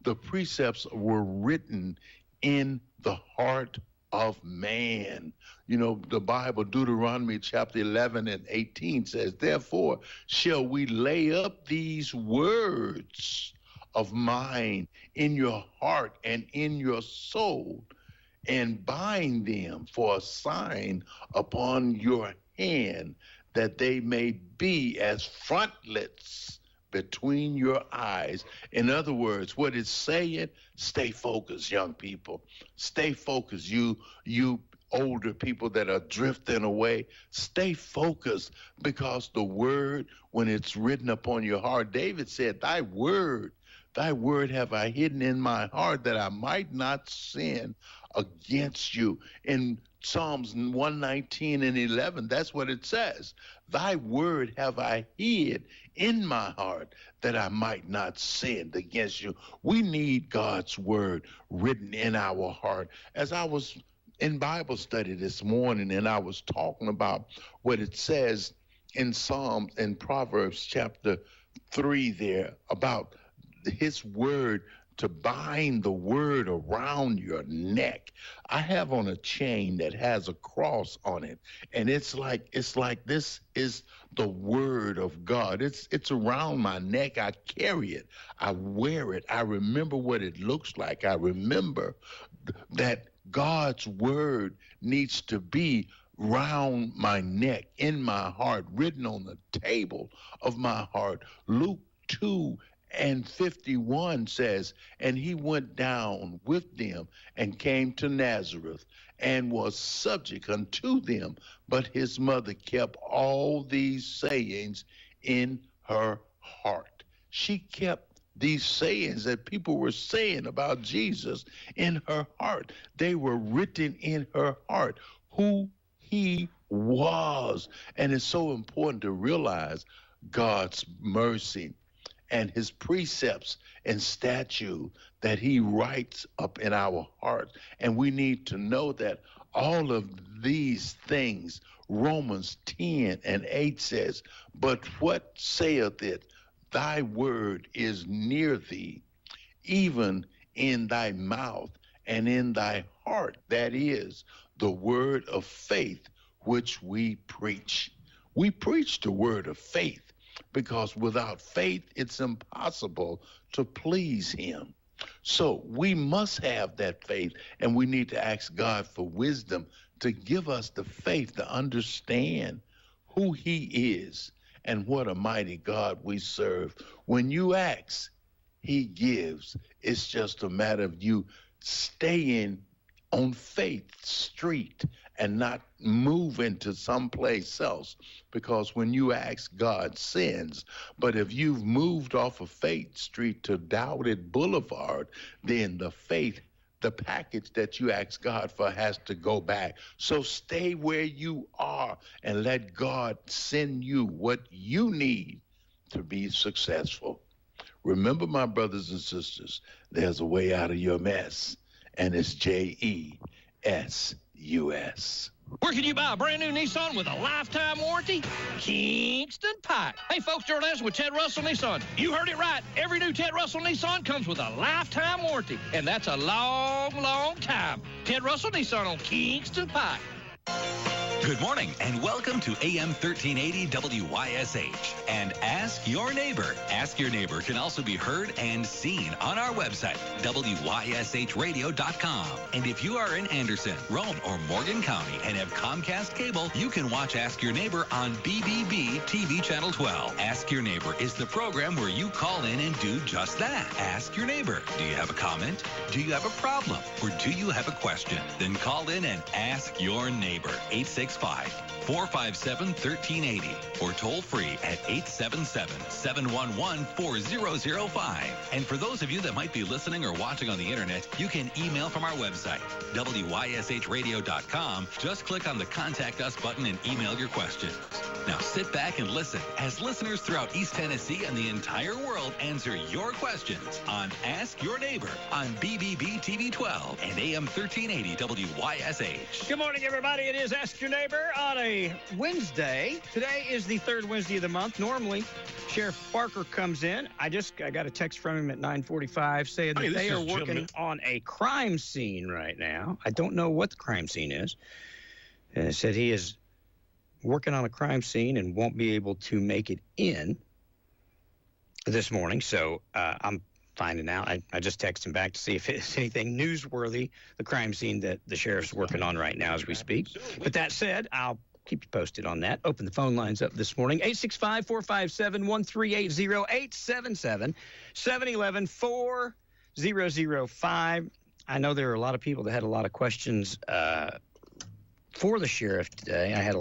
The precepts were written in the heart of man. You know, the Bible, Deuteronomy chapter 11 and 18 says, therefore shall we lay up these words of mine in your heart and in your soul, and bind them for a sign upon your hand, that they may be as frontlets between your eyes. In other words, what it's saying, stay focused, young people. Stay focused, you older people that are drifting away. Stay focused, because the word, when it's written upon your heart, David said, thy word have I hidden in my heart, that I might not sin against you. In Psalms 119 and 11, that's what it says. Thy word have I hid in my heart, that I might not sin against you. We need God's word written in our heart. As I was in Bible study this morning, and I was talking about what it says in Psalms and Proverbs chapter 3 there, about his word, to bind the word around your neck. I have on a chain that has a cross on it, and it's like this is the word of God. It's around my neck. I carry it. I wear it. I remember what it looks like. I remember that God's word needs to be round my neck, in my heart, written on the table of my heart. Luke 2:51 says, and he went down with them and came to Nazareth and was subject unto them. But his mother kept all these sayings in her heart. She kept these sayings that people were saying about Jesus in her heart. They were written in her heart, who he was. And it's so important to realize God's mercy and his precepts and statutes that he writes up in our hearts. And we need to know that all of these things, Romans 10 and 8 says, but what saith it? Thy word is near thee, even in thy mouth and in thy heart. That is the word of faith which we preach. We preach the word of faith, because without faith, it's impossible to please him. So we must have that faith, and we need to ask God for wisdom to give us the faith to understand who he is and what a mighty God we serve. When you ask, he gives. It's just a matter of you staying on Faith Street and not move into someplace else, because when you ask, God sends. But if you've moved off of Faith Street to Doubted Boulevard, then the package that you ask God for has to go back. So stay where you are and let God send you what you need to be successful. Remember, my brothers and sisters, there's a way out of your mess, and it's JESUS. Where can you buy a brand new Nissan with a lifetime warranty? Kingston Pike. Hey, folks, Gerald Anderson with Ted Russell Nissan. You heard it right. Every new Ted Russell Nissan comes with a lifetime warranty, and that's a long, long time. Ted Russell Nissan on Kingston Pike. Good morning and welcome to AM 1380 WYSH and Ask Your Neighbor. Ask Your Neighbor can also be heard and seen on our website, WYSHradio.com. And if you are in Anderson, Roane, or Morgan County and have Comcast cable, you can watch Ask Your Neighbor on BBB TV Channel 12. Ask Your Neighbor is the program where you call in and do just that. Ask Your Neighbor. Do you have a comment? Do you have a problem? Or do you have a question? Then call in and ask your neighbor. 865-457-1380 or toll free at 877-711-4005. And for those of you that might be listening or watching on the internet, you can email from our website, WYSHradio.com. Just click on the Contact Us button and email your questions. Now sit back and listen as listeners throughout East Tennessee and the entire world answer your questions on Ask Your Neighbor on BBB TV 12 and AM 1380 WYSH. Good morning, everybody. It is Ask Your Neighbor. Neighbor on a Wednesday. Today is the third Wednesday of the month. Normally, Sheriff Barker comes in. I got a text from him at 9:45 saying that they are working on a crime scene right now. I don't know what the crime scene is. And it said he is working on a crime scene and won't be able to make it in this morning. So I'm finding out. I just texted him back to see if it's anything newsworthy, the crime scene that the sheriff's working on right now as we speak. But that said, I'll keep you posted on that. Open the phone lines up this morning. 865-457-1380, 877-711-4005. I know there are a lot of people that had a lot of questions for the sheriff today. I had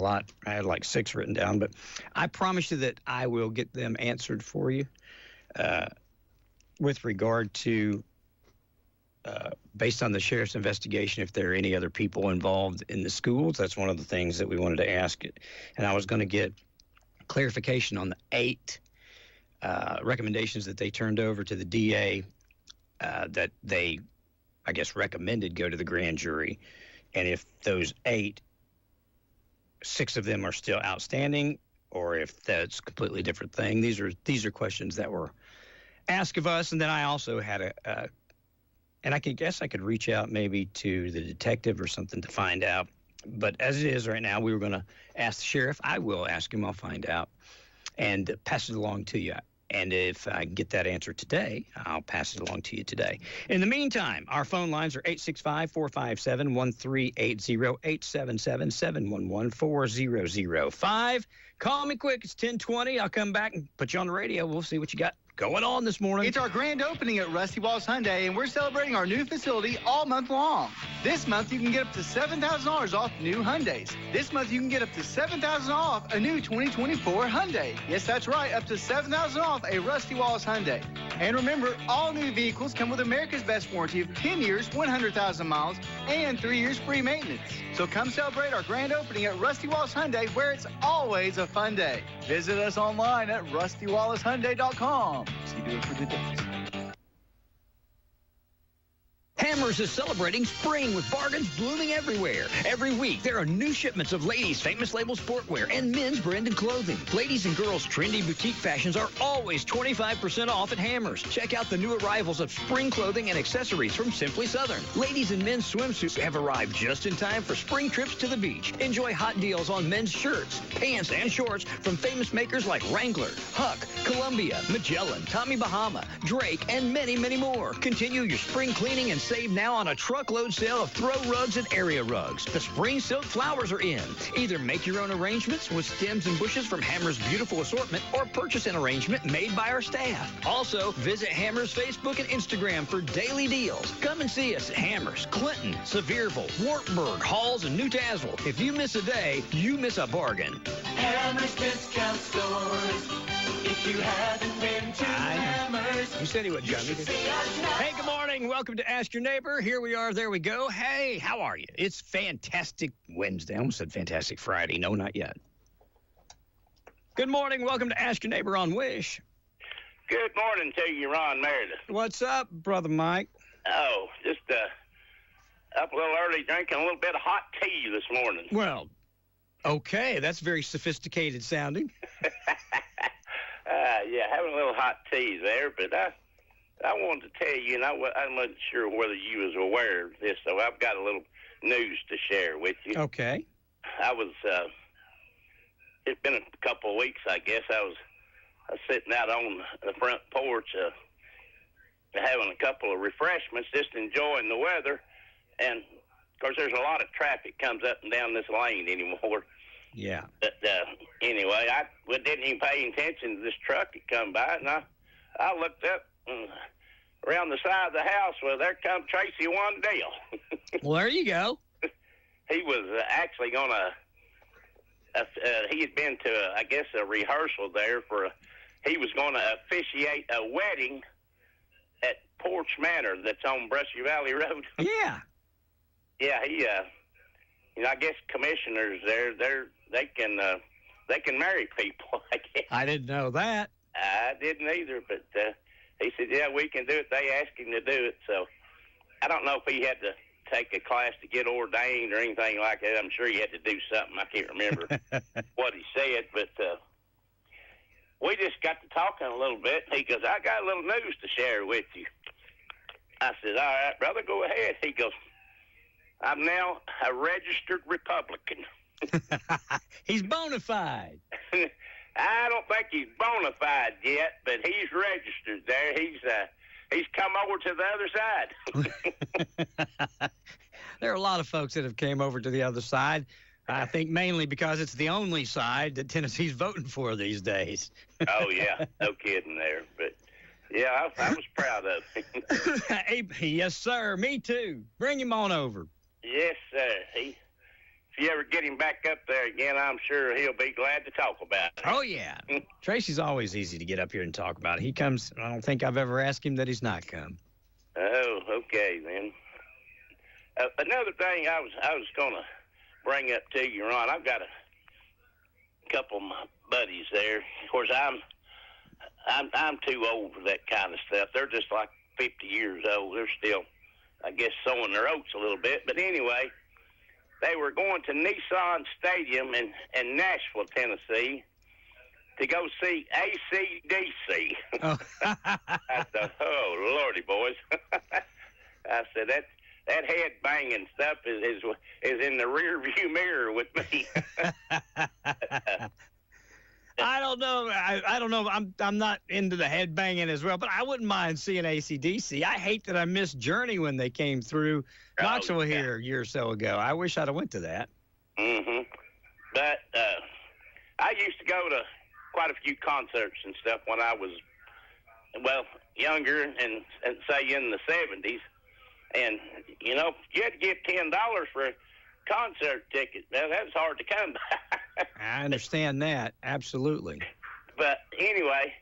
like 6 written down, but I promise you that I will get them answered for you. With regard to, based on the sheriff's investigation, if there are any other people involved in the schools, that's one of the things that we wanted to ask. And I was going to get clarification on the 8 recommendations that they turned over to the DA that they, I guess, recommended go to the grand jury. And if those 8, 6 of them are still outstanding, or if that's a completely different thing. These are questions that were asked of us. And then I also had and I could reach out maybe to the detective or something to find out. But as it is right now, we were going to ask the sheriff. I will ask him. I'll find out and pass it along to you. And if I get that answer today, I'll pass it along to you today. In the meantime, our phone lines are 865-457-1380, 877-711-4005. Call me quick. It's 10:20. I'll come back and put you on the radio. We'll see what you got going on this morning. It's our grand opening at Rusty Walls Hyundai, and we're celebrating our new facility all month long. This month, you can get up to $7,000 off new Hyundais. This month, you can get up to $7,000 off a new 2024 Hyundai. Yes, that's right, up to $7,000 off a Rusty Walls Hyundai. And remember, all new vehicles come with America's best warranty of 10 years, 100,000 miles, and 3 years free maintenance. So come celebrate our grand opening at Rusty Walls Hyundai, where it's always a fun day. Visit us online at rustywallacehyundai.com. See you for the days. Hammers is celebrating spring with bargains blooming everywhere. Every week, there are new shipments of ladies' famous label sportwear and men's branded clothing. Ladies and girls' trendy boutique fashions are always 25% off at Hammers. Check out the new arrivals of spring clothing and accessories from Simply Southern. Ladies and men's swimsuits have arrived just in time for spring trips to the beach. Enjoy hot deals on men's shirts, pants, and shorts from famous makers like Wrangler, Huck, Columbia, Magellan, Tommy Bahama, Drake, and many, many more. Continue your spring cleaning and save now on a truckload sale of throw rugs and area rugs. The spring silk flowers are in. Either make your own arrangements with stems and bushes from Hammer's beautiful assortment or purchase an arrangement made by our staff. Also, visit Hammer's Facebook and Instagram for daily deals. Come and see us at Hammer's, Clinton, Sevierville, Wartburg, Halls, and New Tazewell. If you miss a day, you miss a bargain. Hammer's Discount Stores. If you haven't been to Hammers, you said he would, John. Hey, good morning. Welcome to Ask Your Neighbor. Here we are. There we go. Hey, how are you? It's Fantastic Wednesday. I almost said Fantastic Friday. No, not yet. Good morning. Welcome to Ask Your Neighbor on WYSH. Good morning to you, Ron Meredith. What's up, Brother Mike? Oh, just up a little early drinking a little bit of hot tea this morning. Well, okay. That's very sophisticated sounding. Yeah, having a little hot tea there, but I wanted to tell you, and I wasn't sure whether you was aware of this, so I've got a little news to share with you. Okay. It's been a couple of weeks, I guess. I was sitting out on the front porch having a couple of refreshments, just enjoying the weather, and, of course, there's a lot of traffic comes up and down this lane anymore. Yeah. But anyway, I didn't even pay attention to this truck that come by, and I looked up around the side of the house. Well, there come Tracy One Deal. Well, there you go. He was actually going to. He had been to, I guess, a rehearsal there he was going to officiate a wedding at Porch Manor that's on Brushy Valley Road. Yeah. Yeah, he. I guess commissioners there, they can marry people, I guess. I didn't know that. I didn't either, but he said, yeah, we can do it. They asked him to do it, so I don't know if he had to take a class to get ordained or anything like that. I'm sure he had to do something. I can't remember what he said, but we just got to talking a little bit. He goes, I got a little news to share with you. I said, all right, brother, go ahead. He goes, I'm now a registered Republican. He's bona fide. I don't think he's bona fide yet, but he's registered there. He's come over to the other side. There are a lot of folks that have came over to the other side. I think mainly because it's the only side that Tennessee's voting for these days. Oh, yeah. No kidding there. But, yeah, I was proud of him. Hey, yes, sir. Me too. Bring him on over. Yes, sir. If you ever get him back up there again, I'm sure he'll be glad to talk about it. Oh, yeah. Tracy's always easy to get up here and talk about. He comes. I don't think I've ever asked him that he's not come. Oh, okay, then. Another thing I was going to bring up to you, Ron, I've got a couple of my buddies there. Of course, I'm too old for that kind of stuff. They're just like 50 years old. They're still, I guess, sowing their oats a little bit. But anyway, they were going to Nissan Stadium in Nashville, Tennessee, to go see AC/DC. Oh. I thought, oh, Lordy, boys. I said, that head banging stuff is in the rear view mirror with me. I don't know. I don't know. I'm not into the head banging as well, but I wouldn't mind seeing AC/DC. I hate that I missed Journey when they came through Knoxville here a year or so ago. I wish I'd have went to that. Mm-hmm. But I used to go to quite a few concerts and stuff when I was, well, younger and say in the 70s. And, you know, you had to give $10 for a concert ticket. Now, that's hard to come by. I understand that. Absolutely. But anyway,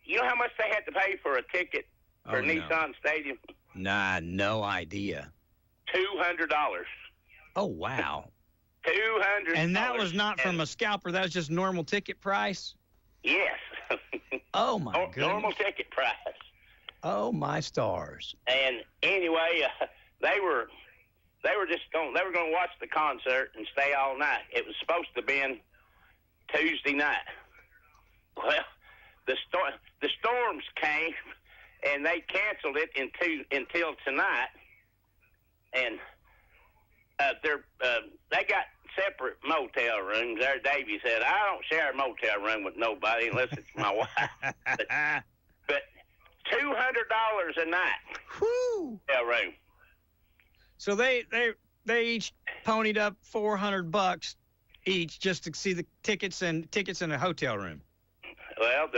you know how much they had to pay for a ticket for Nissan Stadium? Nah, no idea. $200. Oh, wow. $200. And that was not from a scalper. That was just normal ticket price? Yes. Oh, my goodness. Normal ticket price. Oh, my stars. And anyway, they were going to watch the concert and stay all night. It was supposed to be Tuesday night. Well, the storms came and they canceled it until tonight. And they got separate motel rooms there. Davey said, I don't share a motel room with nobody unless it's my wife. But $200 a night. Whoo! Hotel room. So they each ponied up $400 each just to see the tickets in a hotel room. Well,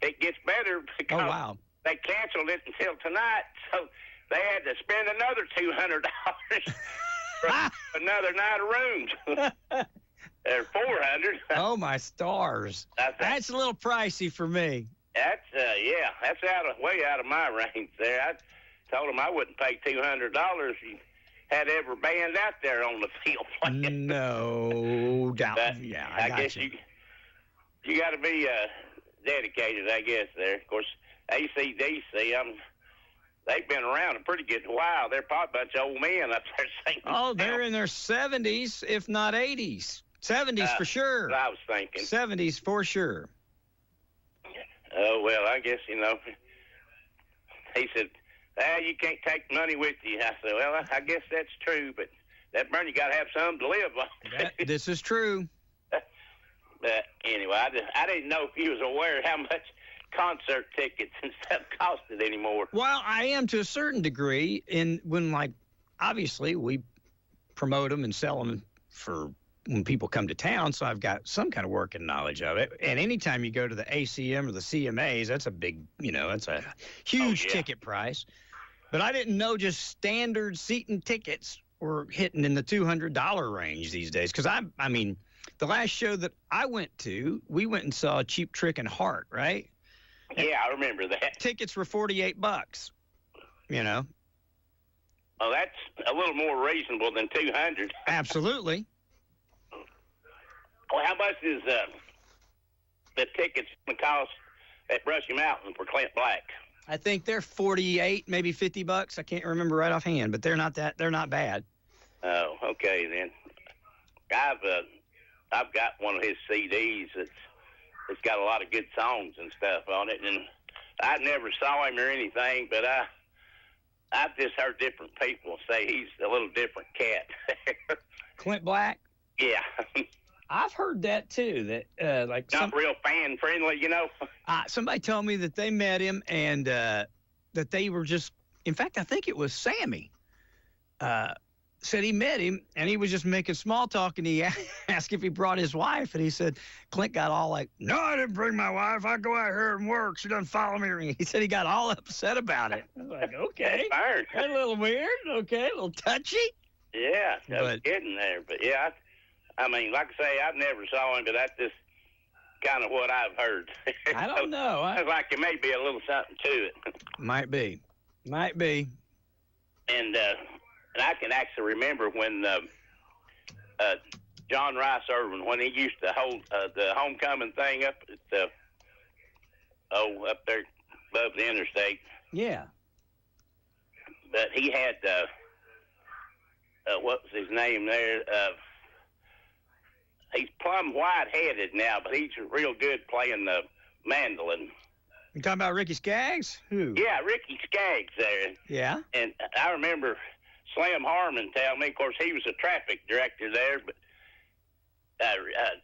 it gets better because they canceled it until tonight, so they had to spend another $200 for another night of rooms. They're $400. Oh, my stars! That's a little pricey for me. That's that's way out of my range there. I told them I wouldn't pay $200 if you had every band out there on the field playing. No doubt. But yeah, I guess you got to be dedicated, I guess, there. Of course, AC/DC, they've been around a pretty good while. They're probably a bunch of old men up there singing. Oh, they're in their 70s, if not 80s. 70s for sure. That's what I was thinking. 70s for sure. Oh, well, I guess, he said, you can't take money with you. I said, well, I guess that's true, but that burn, you got to have something to live on. This is true. But anyway, I didn't know if you was aware of how much concert tickets and stuff costed anymore. Well, I am to a certain degree, when obviously we promote them and sell them for when people come to town, so I've got some kind of working knowledge of it. And anytime you go to the ACM or the CMAs, that's a big, that's a huge ticket price. But I didn't know just standard seating tickets were hitting in the $200 range these days. Because I mean, the last show that I went to, we went and saw Cheap Trick and Heart, right? Yeah, I remember that. Tickets were $48. Well, that's a little more reasonable than $200. Absolutely. Well, how much is the tickets going to cost at Brushy Mountain for Clint Black? I think they're 48, maybe $50. I can't remember right offhand, but they're not bad. Oh, okay then. I've got one of his CDs that's got a lot of good songs and stuff on it, and I never saw him or anything, but I've just heard different people say he's a little different cat. Clint Black? Yeah. I've heard that too. That not real fan friendly, you know. Somebody told me that they met him and that they were just. In fact, I think it was Sammy. Said he met him and he was just making small talk, and he asked if he brought his wife, and he said Clint got all like, "No, I didn't bring my wife. I go out here and work. She doesn't follow me." He said he got all upset about it. I was like, okay, that's a little weird. Okay, a little touchy. Yeah, I was kidding there, but yeah. I mean, like I say, I've never saw him, but that's just kind of what I've heard. I don't know. It's like there may be a little something to it. Might be. And I can actually remember when John Rice Irvin, when he used to hold the homecoming thing up at up there above the interstate. Yeah. But he had what was his name there? He's plumb white-headed now, but he's real good playing the mandolin. You talking about Ricky Skaggs? Who? Yeah, Ricky Skaggs there. Yeah. And I remember Slim Harmon telling me, of course, he was a traffic director there, but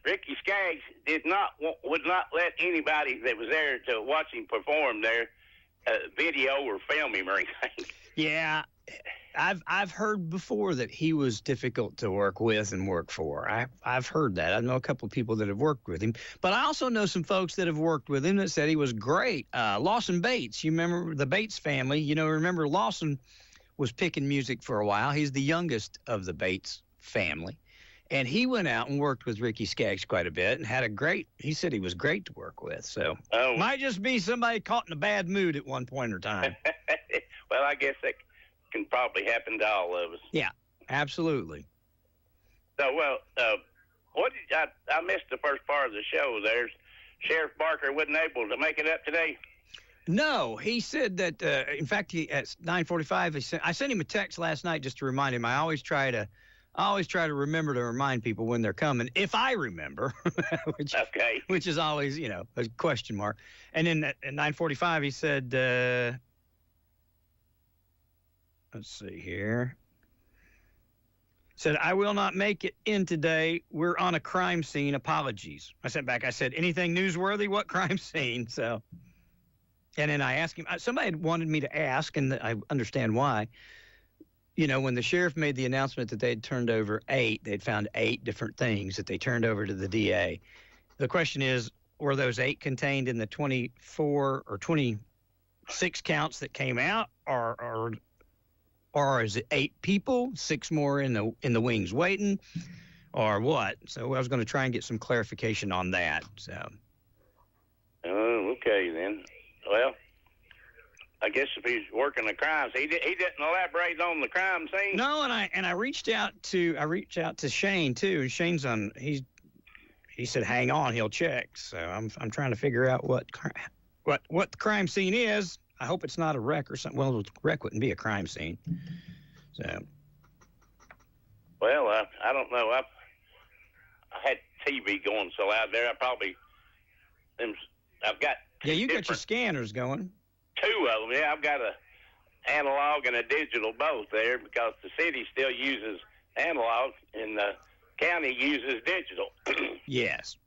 Ricky Skaggs would not let anybody that was there to watch him perform there video or film him or anything. Yeah. I've heard before that he was difficult to work with and work for. I've heard that. I know a couple of people that have worked with him, but I also know some folks that have worked with him that said he was great. Lawson Bates, you remember the Bates family? You know, remember Lawson was picking music for a while. He's the youngest of the Bates family, and he went out and worked with Ricky Skaggs quite a bit and he said he was great to work with. So might just be somebody caught in a bad mood at one point or time. Well, I guess that can probably happen to all of us. Yeah, absolutely. So, well, I missed the first part of the show there. Sheriff Barker wasn't able to make it up today? No, he said that, in fact, at 9:45, I sent him a text last night just to remind him. I always try to remember to remind people when they're coming, if I remember, which is always, a question mark. And then at 9:45, he said, let's see here. Said, I will not make it in today. We're on a crime scene. Apologies. I sent back, I said, anything newsworthy? What crime scene? So, and then I asked him, somebody had wanted me to ask, and I understand why. When the sheriff made the announcement that they'd turned over they'd found 8 different things that they turned over to the DA. The question is, were those 8 contained in the 24 or 26 counts that came out, or is it 8 people, 6 more in the wings waiting, or what? So I was going to try and get some clarification on that. So. Oh, okay then. Well, I guess if he's working the crimes, he didn't elaborate on the crime scene. No, and I reached out to Shane too, and Shane's on. He said, hang on, he'll check. So I'm trying to figure out what the crime scene is. I hope it's not a wreck or something. Well, a wreck wouldn't be a crime scene. So. Well, I don't know. I had TV going so loud there. I've got. Yeah, you got your scanners going. 2 of them. Yeah, I've got a analog and a digital both there because the city still uses analog and the county uses digital. Yes.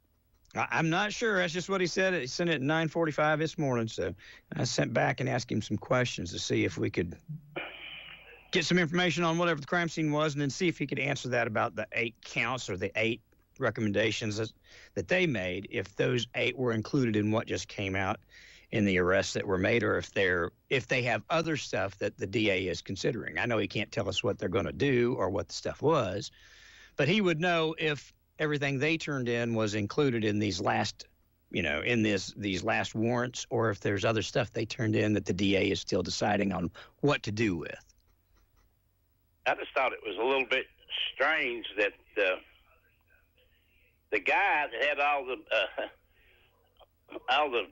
I'm not sure. That's just what he said. He sent it at 9:45 this morning. So I sent back and asked him some questions to see if we could get some information on whatever the crime scene was, and then see if he could answer that about the 8 counts or the 8 recommendations that they made, if those 8 were included in what just came out in the arrests that were made, or if they have other stuff that the DA is considering. I know he can't tell us what they're going to do or what the stuff was, but he would know if everything they turned in was included in these last, in these last warrants, or if there's other stuff they turned in that the DA is still deciding on what to do with. I just thought it was a little bit strange that the guy that had all the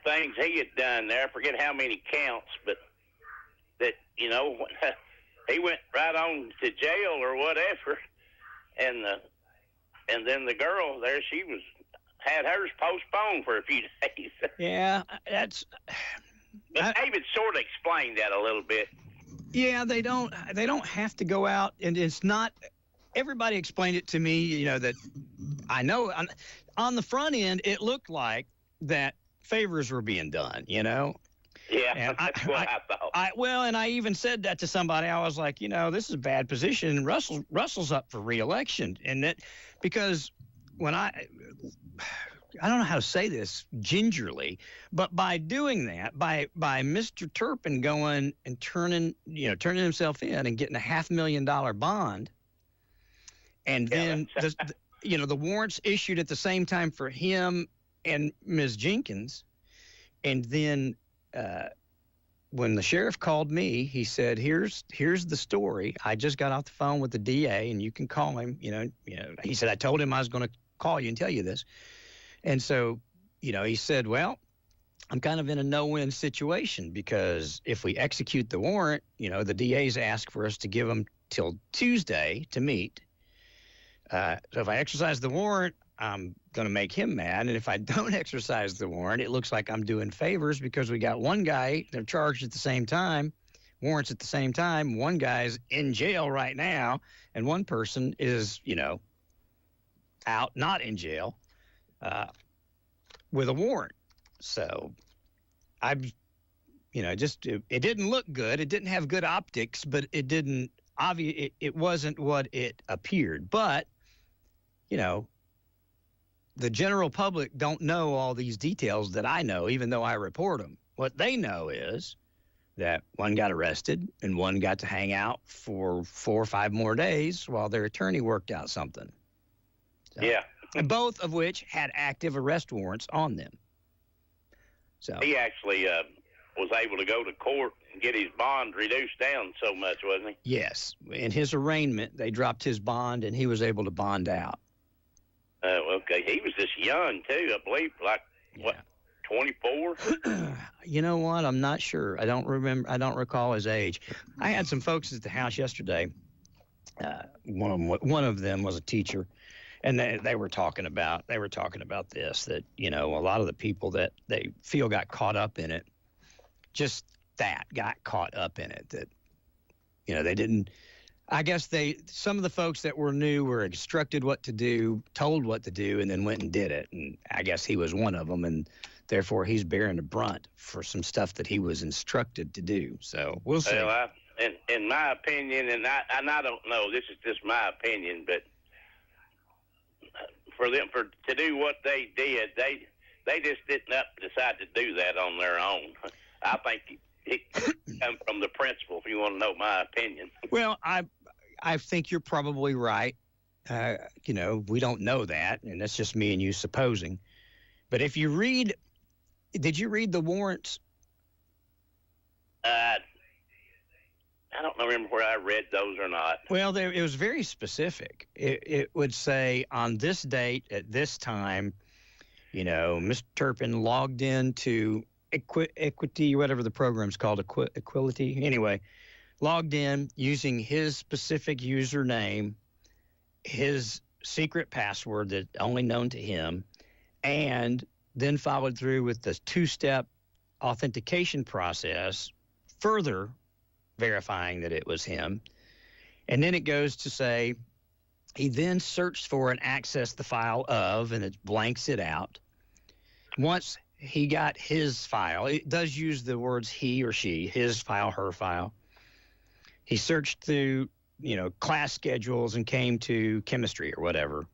things he had done there. I forget how many counts, but that, you know, he went right on to jail or whatever. And then the girl there, she had hers postponed for a few days. Yeah, that's. But David sort of explained that a little bit. Yeah, they don't have to go out, and it's not. Everybody explained it to me, you know, that I know on the front end it looked like that favors were being done, you know. Yeah, and that's what I thought. Well, and I even said that to somebody. I was like, you know, this is a bad position. Russell's up for re-election, and that because when I don't know how to say this gingerly, but by doing that, by Mr. Turpin going and turning himself in and getting a $500,000 bond, and then the warrants issued at the same time for him and Ms. Jenkins, and then when the sheriff called me, he said, "Here's the story. I just got off the phone with the DA, and you can call him." You know, he said, "I told him I was going to call you and tell you this." And so, you know, he said, "Well, I'm kind of in a no-win situation because if we execute the warrant, you know, the DA's asked for us to give them till Tuesday to meet. So if I exercise the warrant, I'm going to make him mad. And if I don't exercise the warrant, it looks like I'm doing favors because we got one guy they're charged at the same time, warrants at the same time. One guy's in jail right now, and one person is, you know, out, not in jail, with a warrant. So it didn't look good. It didn't have good optics, but it wasn't what it appeared. But, you know, the general public don't know all these details that I know, even though I report them. What they know is that one got arrested and one got to hang out for 4 or 5 more days while their attorney worked out something. So, yeah. And both of which had active arrest warrants on them. So he actually was able to go to court and get his bond reduced down so much, wasn't he? Yes. In his arraignment, they dropped his bond, and he was able to bond out. Okay. He was just young, too, I believe, 24? You know what? I'm not sure. I don't recall his age. I had some folks at the house yesterday. One of them was a teacher, and they were talking about this, that, you know, a lot of the people that they feel got caught up in it, got caught up in it, that, you know, they didn't. I guess some of the folks that were new were instructed what to do, told what to do, and then went and did it. And I guess he was one of them, and therefore he's bearing the brunt for some stuff that he was instructed to do. So we'll see. Well, in my opinion, and I don't know, this is just my opinion, but for them to do what they did, they just didn't decide to do that on their own. I think it comes from the principal, if you want to know my opinion. Well, I think you're probably right. You know, we don't know that, and that's just me and you supposing. But if you did you read the warrants? I don't remember where I read those or not. Well, it was very specific. It would say on this date at this time, you know, Mr. Turpin logged into Equity, whatever the program's called, Equality. Anyway, logged in using his specific username, his secret password that only known to him, and then followed through with the 2-step authentication process, further verifying that it was him. And then it goes to say he then searched for and accessed the file of, and it blanks it out. Once he got his file, it does use the words he or she, his file, her file. He searched through, you know, class schedules and came to chemistry or whatever,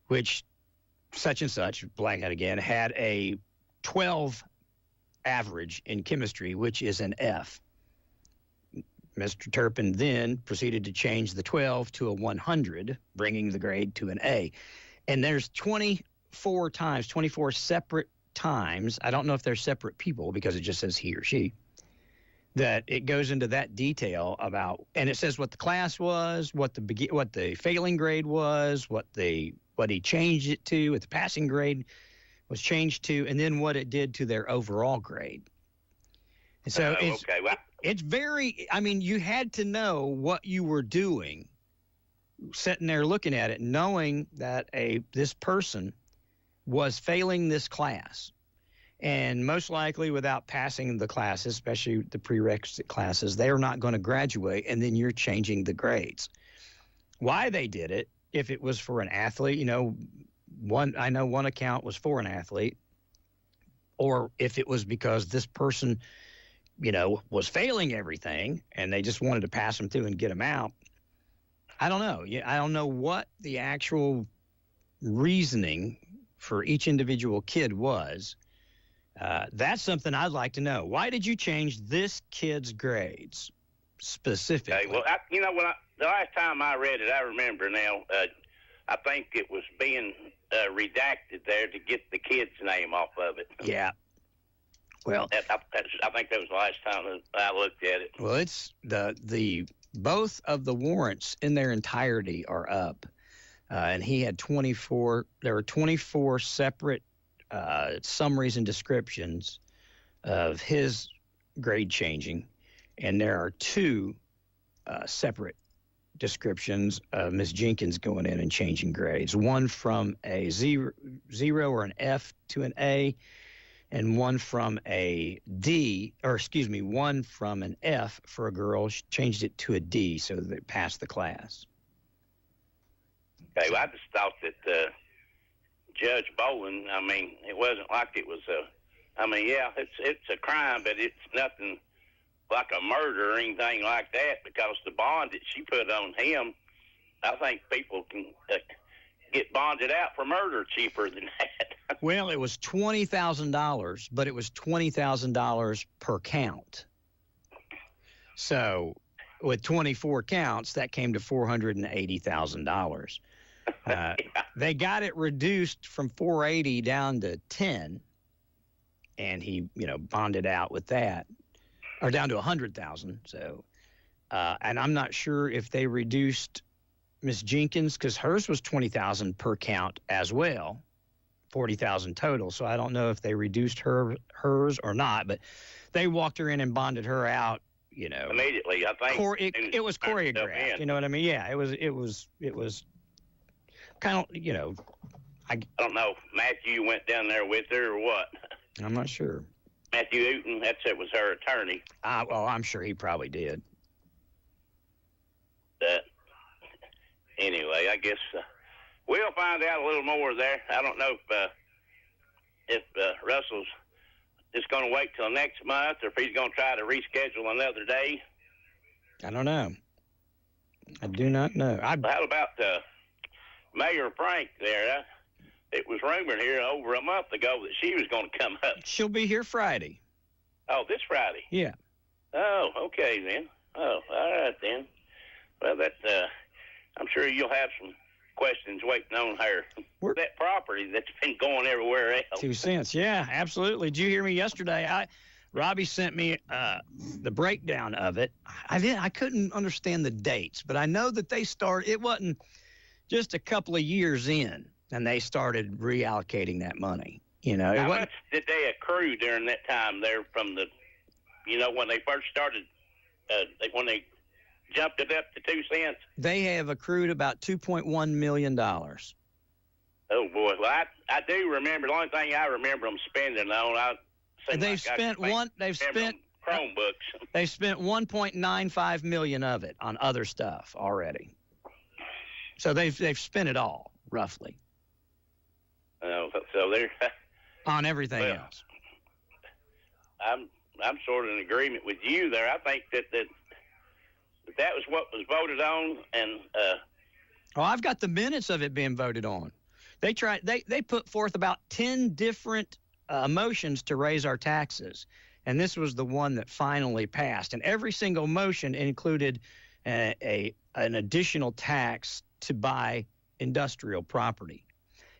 which such and such, blank out again, had a 12 average in chemistry, which is an F. Mr. Turpin then proceeded to change the 12 to a 100, bringing the grade to an A. And there's 24 separate times, I don't know if they're separate people because it just says he or she, that it goes into that detail about, and it says what the class was, what the failing grade was, what he changed it to, what the passing grade was changed to, and then what it did to their overall grade. And so it's very, I mean, you had to know what you were doing, sitting there looking at it, knowing that this person was failing this class. And most likely without passing the classes, especially the prerequisite classes, they are not going to graduate, and then you're changing the grades. Why they did it, if it was for an athlete, you know, I know one account was for an athlete, or if it was because this person, you know, was failing everything and they just wanted to pass them through and get them out. I don't know. I don't know what the actual reasoning for each individual kid was. That's something I'd like to know. Why did you change this kid's grades specifically? Okay, well, the last time I read it, I remember now, I think it was being redacted there to get the kid's name off of it. Yeah. Well, I think that was the last time that I looked at it. Well, it's the both of the warrants in their entirety are up, and he had 24. There were 24 separate summaries and descriptions of his grade changing, and there are 2 separate descriptions of Ms. Jenkins going in and changing grades. One from a zero or an F to an A, and one from a D, or excuse me, one from an F for a girl. She changed it to a D so that it passed the class. Okay, well, I just thought that Judge Boland, I mean, it wasn't like it was it's a crime, but it's nothing like a murder or anything like that, because the bond that she put on him, I think people can get bonded out for murder cheaper than that. Well, it was $20,000, but it was $20,000 per count. So with 24 counts, that came to $480,000. They got it reduced from 480 down to 10, and he, bonded out with that, or down to 100,000. So, and I'm not sure if they reduced Miss Jenkins, because hers was 20,000 per count as well, 40,000 total. So I don't know if they reduced hers or not, but they walked her in and bonded her out, immediately. I think it was choreographed. You know what I mean? Yeah, it was kind of, I don't know. Matthew went down there with her or what? I'm not sure. Matthew Hooten, it was her attorney. Well, I'm sure he probably did. Anyway, I guess we'll find out a little more there. I don't know if Russell's just going to wait till next month, or if he's going to try to reschedule another day. I don't know. I do not know. How about Mayor Frank there? It was rumored here over a month ago that she was going to come up. She'll be here Friday. Oh, this Friday? Yeah. Oh, okay then. Oh, all right then. Well, I'm sure you'll have some questions waiting on her. That property that's been going everywhere else. 2 cents. Yeah, absolutely. Did you hear me yesterday? Robbie sent me the breakdown of it. I couldn't understand the dates, but I know that it wasn't just a couple of years in, and they started reallocating that money. How much did they accrue during that time there from when they first started, when they jumped it up to 2 cents? They have accrued about $2.1 million. Oh, boy. Well, I do remember. The only thing I remember them spending on, they've spent Chromebooks. They've spent $1.95 million of it on other stuff already. So they've spent it all, roughly. Oh, so they're on everything else. I'm sort of in agreement with you there. I think that was what was voted on, and I've got the minutes of it being voted on. They put forth about 10 different motions to raise our taxes, and this was the one that finally passed. And every single motion included an additional tax to buy industrial property.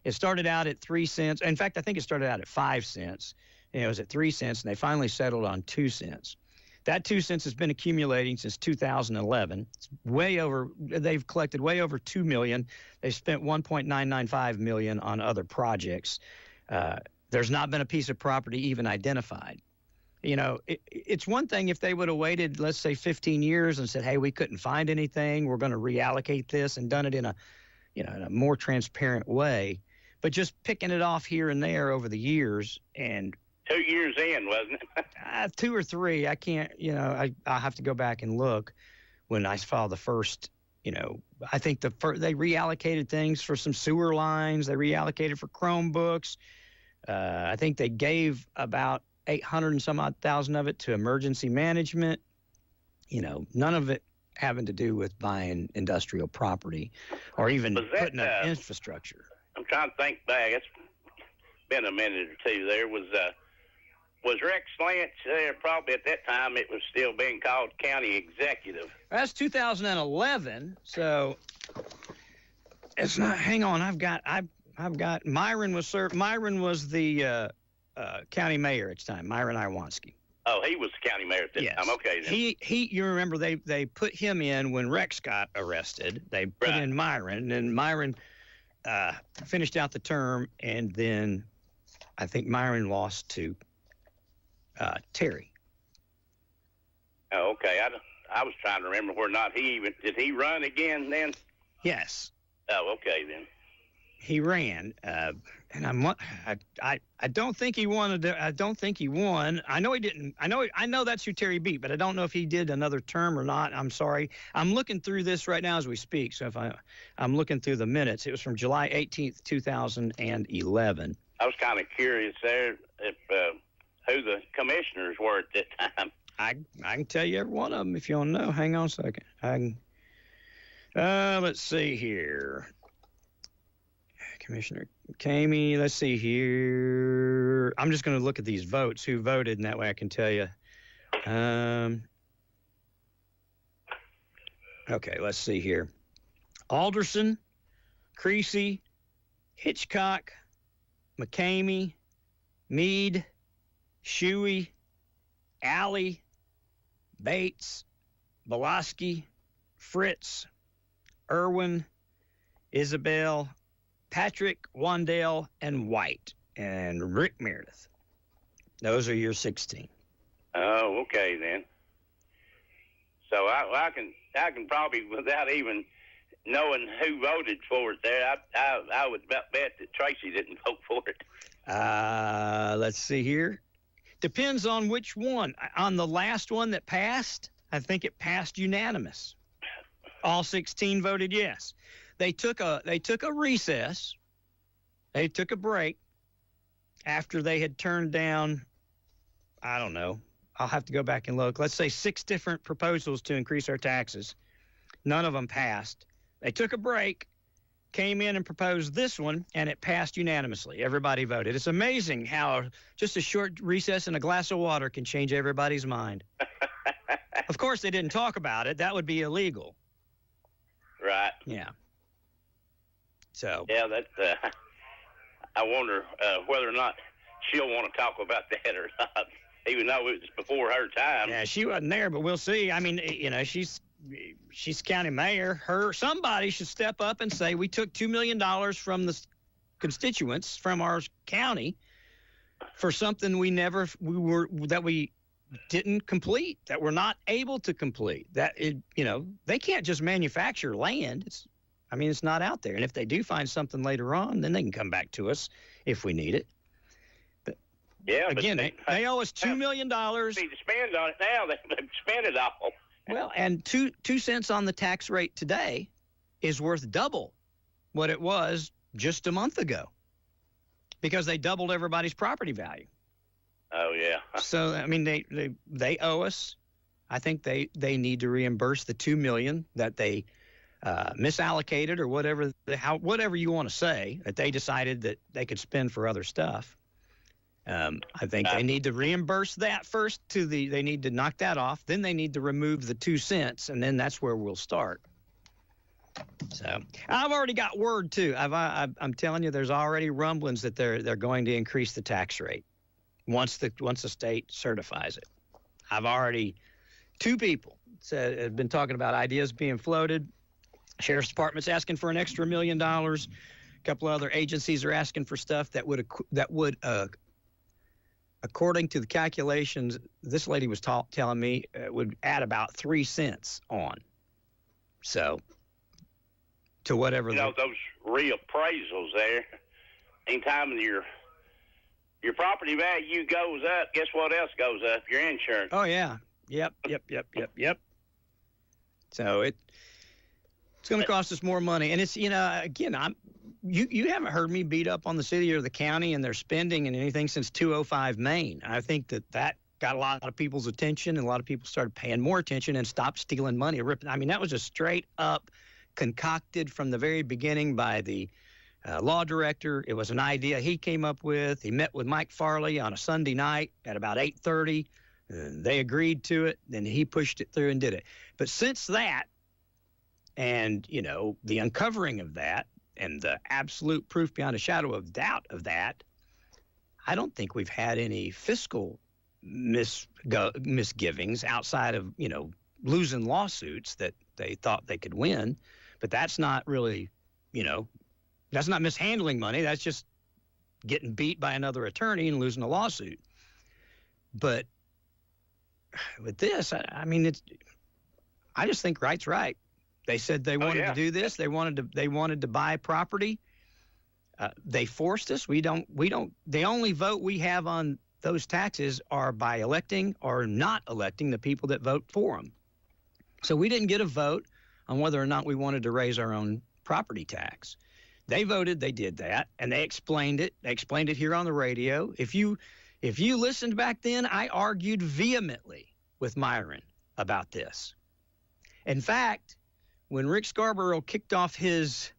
It started out at 3 cents. In fact, I think it started out at 5 cents. It was at 3 cents, and they finally settled on 2 cents. That 2 cents has been accumulating since 2011. It's way over. They've collected way over $2 million. They spent $1.995 million on other projects. There's not been a piece of property even identified. You know, it's one thing if they would have waited, let's say 15 years and said, hey, we couldn't find anything, we're going to reallocate this, and done it in a more transparent way. But just picking it off here and there over the years, and 2 years in, wasn't it? 2 or 3, I can't, I'll have to go back and look when I saw the first, I think they reallocated things for some sewer lines. They reallocated for Chromebooks. I think they gave about 800 and some odd thousand of it to emergency management. None of it having to do with buying industrial property or even putting up infrastructure. I'm trying to think back. It's been a minute or two. There was Rex Lynch there. Probably at that time it was still being called county executive. That's 2011. So it's not. Hang on. I've got Myron was the county mayor at the time. Myron Iwanski. Oh, he was the county mayor at that time. Okay. Then. You remember they put him in when Rex got arrested. They put in Myron, and Myron finished out the term, and then I think Myron lost to Terry. Oh, okay. I was trying to remember where not did he run again then? Yes. Oh, okay then. He ran, and I don't think he wanted to. I don't think he won. I know he didn't. I know that's who Terry beat, but I don't know if he did another term or not. I'm sorry. I'm looking through this right now as we speak. So if I'm looking through the minutes. It was from July 18th, 2011. I was kind of curious there if who the commissioners were at that time. I can tell you every one of them if you want to know. Hang on a second. Let's see here. Commissioner Kamey, let's see here. I'm just going to look at these votes, who voted, and that way I can tell you. Okay, let's see here. Alderson, Creasy, Hitchcock, McCamey, Meade, Shuey, Alley, Bates, Belaski, Fritz, Irwin, Isabel, Patrick, Wandale, and White, and Rick Meredith. Those are your 16. Oh, okay then. So I can probably, without even knowing who voted for it there, I would bet that Tracy didn't vote for it. Let's see here. Depends on which one. On the last one that passed, I think it passed unanimous. All 16 voted yes. They took a recess. They took a break after they had turned down, I don't know, I'll have to go back and look. Let's say 6 different proposals to increase our taxes. None of them passed. They took a break, came in and proposed this one, and it passed unanimously. Everybody voted. It's amazing how just a short recess and a glass of water can change everybody's mind. Of course, they didn't talk about it. That would be illegal. Right. Yeah. So. Yeah, that's. I wonder whether or not she'll want to talk about that or not, even though it was before her time. Yeah, she wasn't there, but we'll see. I mean, she's county mayor. Somebody should step up and say we took $2 million from the constituents from our county for something we didn't complete, that we're not able to complete. They can't just manufacture land. It's not out there. And if they do find something later on, then they can come back to us if we need it. But yeah, again, they owe us $2 million. Need to spend on it now. They've spent it all. Well, and 2 cents on the tax rate today is worth double what it was just a month ago, because they doubled everybody's property value. Oh yeah. So they owe us. I think they need to reimburse the $2 million that they misallocated, or whatever you want to say, that they decided that they could spend for other stuff. I think they need to reimburse that first. They need to knock that off. Then they need to remove the 2 cents, and then that's where we'll start. So I've already got word too. I'm telling you, there's already rumblings that they're going to increase the tax rate once the state certifies it. I've already 2 people have been talking about ideas being floated. Sheriff's Department's asking for an extra $1 million. A couple of other agencies are asking for stuff that would according to the calculations this lady was telling me, would add about 3 cents on. So, to whatever. Those reappraisals there, anytime your property value goes up, guess what else goes up? Your insurance. Oh, yeah. Yep. So it's going to cost us more money. And it's, again, you haven't heard me beat up on the city or the county and their spending and anything since 205 Main. I think that got a lot of people's attention, and a lot of people started paying more attention and stopped stealing money. I mean, that was just straight up concocted from the very beginning by the law director. It was an idea he came up with. He met with Mike Farley on a Sunday night at about 8:30. They agreed to it, then he pushed it through and did it. But since that, and, the uncovering of that, and the absolute proof beyond a shadow of doubt of that, I don't think we've had any fiscal misgivings outside of, losing lawsuits that they thought they could win. But that's not really, that's not mishandling money. That's just getting beat by another attorney and losing a lawsuit. But with this, I just think right's right. They said they wanted to do this. They wanted to buy property. They forced us. We don't. The only vote we have on those taxes are by electing or not electing the people that vote for them. So we didn't get a vote on whether or not we wanted to raise our own property tax. They voted. They did that, and they explained it. They explained it here on the radio. If you listened back then, I argued vehemently with Myron about this. In fact, when Rick Scarborough kicked off his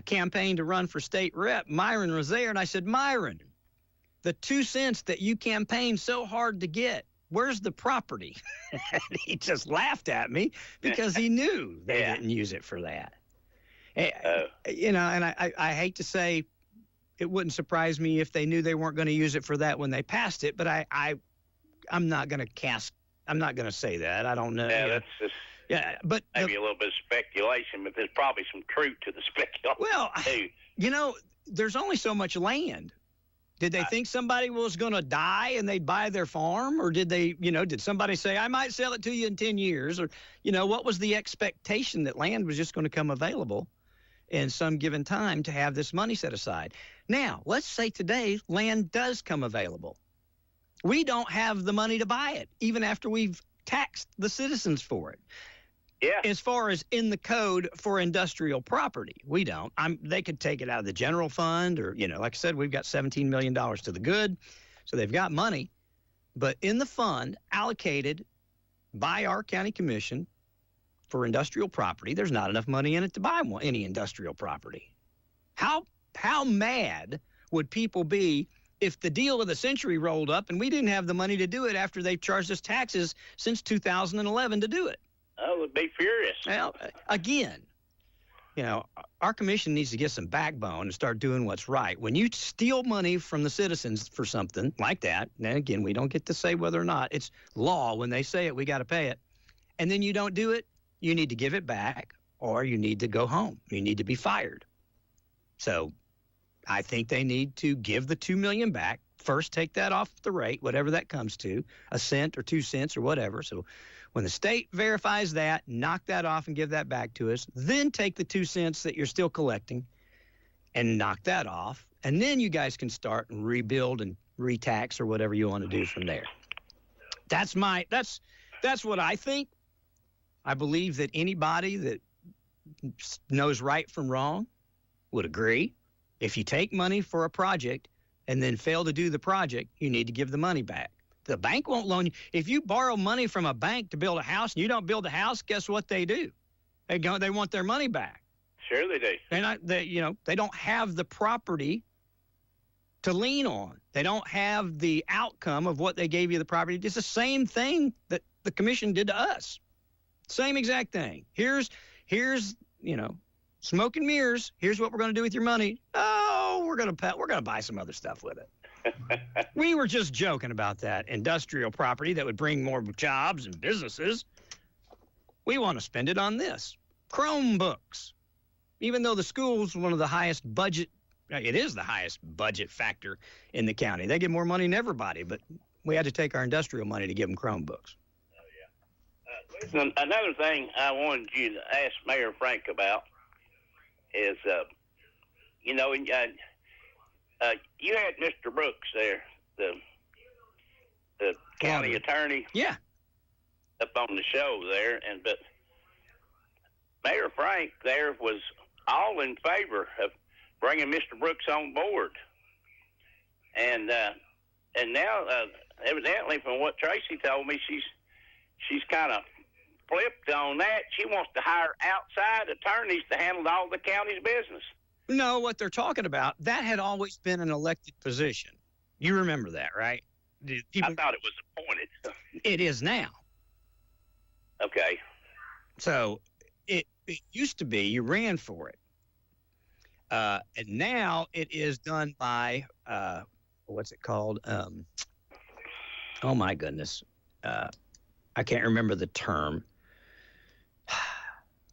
campaign to run for state rep, Myron was there, and I said, Myron, the 2 cents that you campaigned so hard to get, where's the property? And he just laughed at me because he knew they didn't use it for that. And I hate to say, it wouldn't surprise me if they knew they weren't going to use it for that when they passed it, but I'm not going to say that. I don't know. Yeah, that's just but maybe a little bit of speculation, but there's probably some truth to the speculation. Well, there's only so much land. Did they think somebody was going to die and they'd buy their farm? Or did they, did somebody say, I might sell it to you in 10 years? Or, what was the expectation that land was just going to come available in some given time to have this money set aside? Now, let's say today land does come available. We don't have the money to buy it, even after we've taxed the citizens for it. Yeah. As far as in the code for industrial property, we don't. They could take it out of the general fund or, like I said, we've got $17 million to the good. So they've got money. But in the fund allocated by our county commission for industrial property, there's not enough money in it to buy any industrial property. How mad would people be if the deal of the century rolled up and we didn't have the money to do it after they've charged us taxes since 2011 to do it? I would be furious. Well, again, our commission needs to get some backbone and start doing what's right. When you steal money from the citizens for something like that, and again, we don't get to say whether or not it's law. When they say it, we got to pay it. And then you don't do it, you need to give it back or you need to go home. You need to be fired. So I think they need to give the $2 million back. First, take that off the rate, whatever that comes to, a cent or 2 cents or whatever. So when the state verifies that, knock that off and give that back to us. Then take the 2 cents that you're still collecting and knock that off. And then you guys can start and rebuild and retax or whatever you want to do from there. That's what I think. I believe that anybody that knows right from wrong would agree. If you take money for a project and then fail to do the project, you need to give the money back. The bank won't loan you. If you borrow money from a bank to build a house and you don't build a house, guess what they do? They want their money back. Sure they do. They don't have the property to lean on. They don't have the outcome of what they gave you the property. It's the same thing that the commission did to us. Same exact thing. Here's smoke and mirrors. Here's what we're going to do with your money. Oh, we're going to buy some other stuff with it. We were just joking about that industrial property that would bring more jobs and businesses. We want to spend it on this. Chromebooks. even though the school's one of the highest budget, it is the highest budget factor in the county. They get more money than everybody, but we had to take our industrial money to give them Chromebooks. Listen, another thing I wanted you to ask Mayor Frank about is, you know, you had Mr. Brooks there, the county attorney. Yeah. Up on the show there, but Mayor Frank there was all in favor of bringing Mr. Brooks on board, and now evidently from what Tracy told me, she's kind of flipped on that. She wants to hire outside attorneys to handle all the county's business. No, what they're talking about, that had always been an elected position. You remember that, right? I thought it was appointed. It is now. Okay. So it used to be you ran for it. And now it is done by, what's it called? Oh, my goodness. I can't remember the term.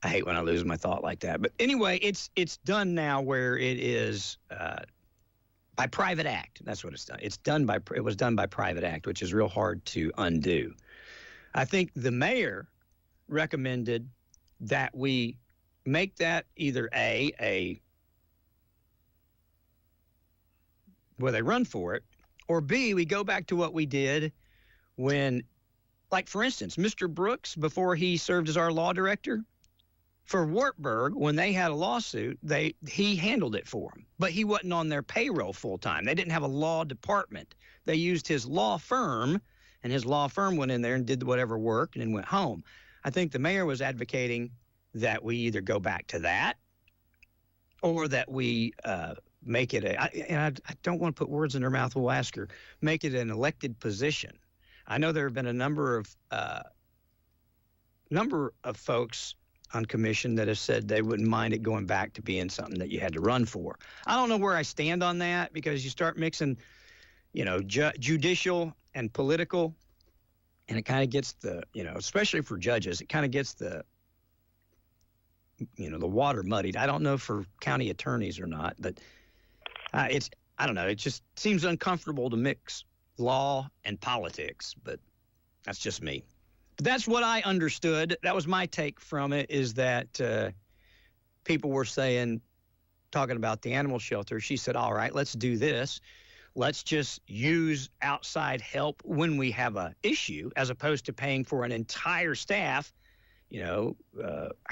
I hate when I lose my thought like that. But anyway, it's done now where it is by private act. That's what it's done. It was done by private act, which is real hard to undo. I think the mayor recommended that we make that either where they run for it, or B, we go back to what we did when, like, for instance, Mr. Brooks, before he served as our law director, for Wartburg, when they had a lawsuit, he handled it for them. But he wasn't on their payroll full time. They didn't have a law department. They used his law firm, and his law firm went in there and did whatever work and then went home. I think the mayor was advocating that we either go back to that or that we make it I don't want to put words in her mouth. We'll ask her. Make it an elected position. I know there have been a number of folks on commission that have said they wouldn't mind it going back to being something that you had to run for. I don't know where I stand on that, because you start mixing, judicial and political, and it kind of gets the, especially for judges, it kind of gets the, the water muddied. I don't know for county attorneys or not, but I don't know. It just seems uncomfortable to mix law and politics, but that's just me. But that's what I understood. That was my take from it, is that people were talking about the animal shelter. She said, all right, let's do this. Let's just use outside help when we have a issue, as opposed to paying for an entire staff. I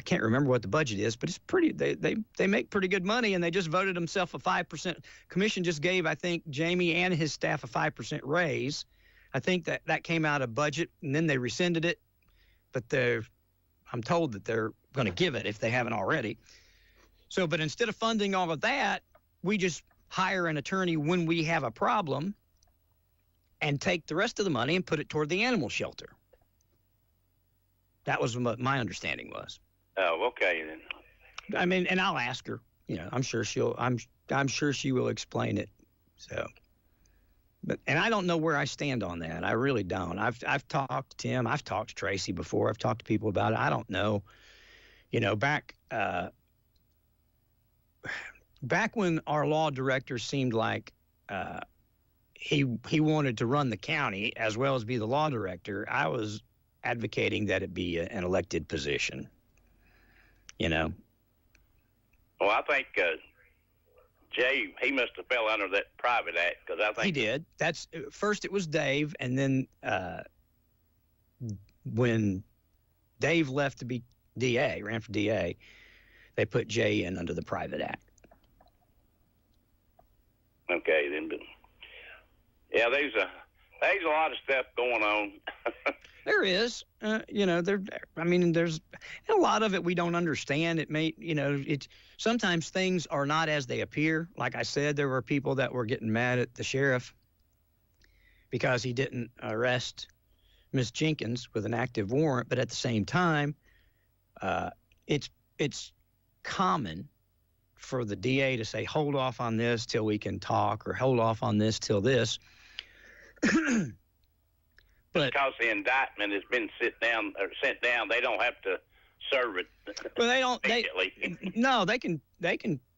can't remember what the budget is, but it's pretty. They make pretty good money, and they just voted themselves a 5%. Commission just gave, I think, Jamie and his staff a 5% raise. I think that came out of budget, and then they rescinded it. But I'm told that they're going to give it if they haven't already. So, but instead of funding all of that, we just hire an attorney when we have a problem and take the rest of the money and put it toward the animal shelter. That was what my understanding was. Oh, okay then. I mean, and I'll ask her. I'm sure she will explain it. So, and I don't know where I stand on that. I really don't. I've talked to Tim. I've talked to Tracy before. I've talked to people about it. I don't know. Back when our law director seemed like he wanted to run the county as well as be the law director, I was advocating that it be an elected position. Well, I think Jay, he must have fell under that private act, because I think he did. First it was Dave, and then when Dave left to be DA, ran for DA, they put Jay in under the private act. Okay, then. But yeah, there's a lot of stuff going on. There is, there's a lot of it we don't understand. It may, sometimes things are not as they appear. Like I said, there were people that were getting mad at the sheriff because he didn't arrest Miss Jenkins with an active warrant. But at the same time, it's common for the DA to say, hold off on this till we can talk, or hold off on this till this. But because the indictment has been sent down, they don't have to serve it. Well, they don't. immediately. No, they can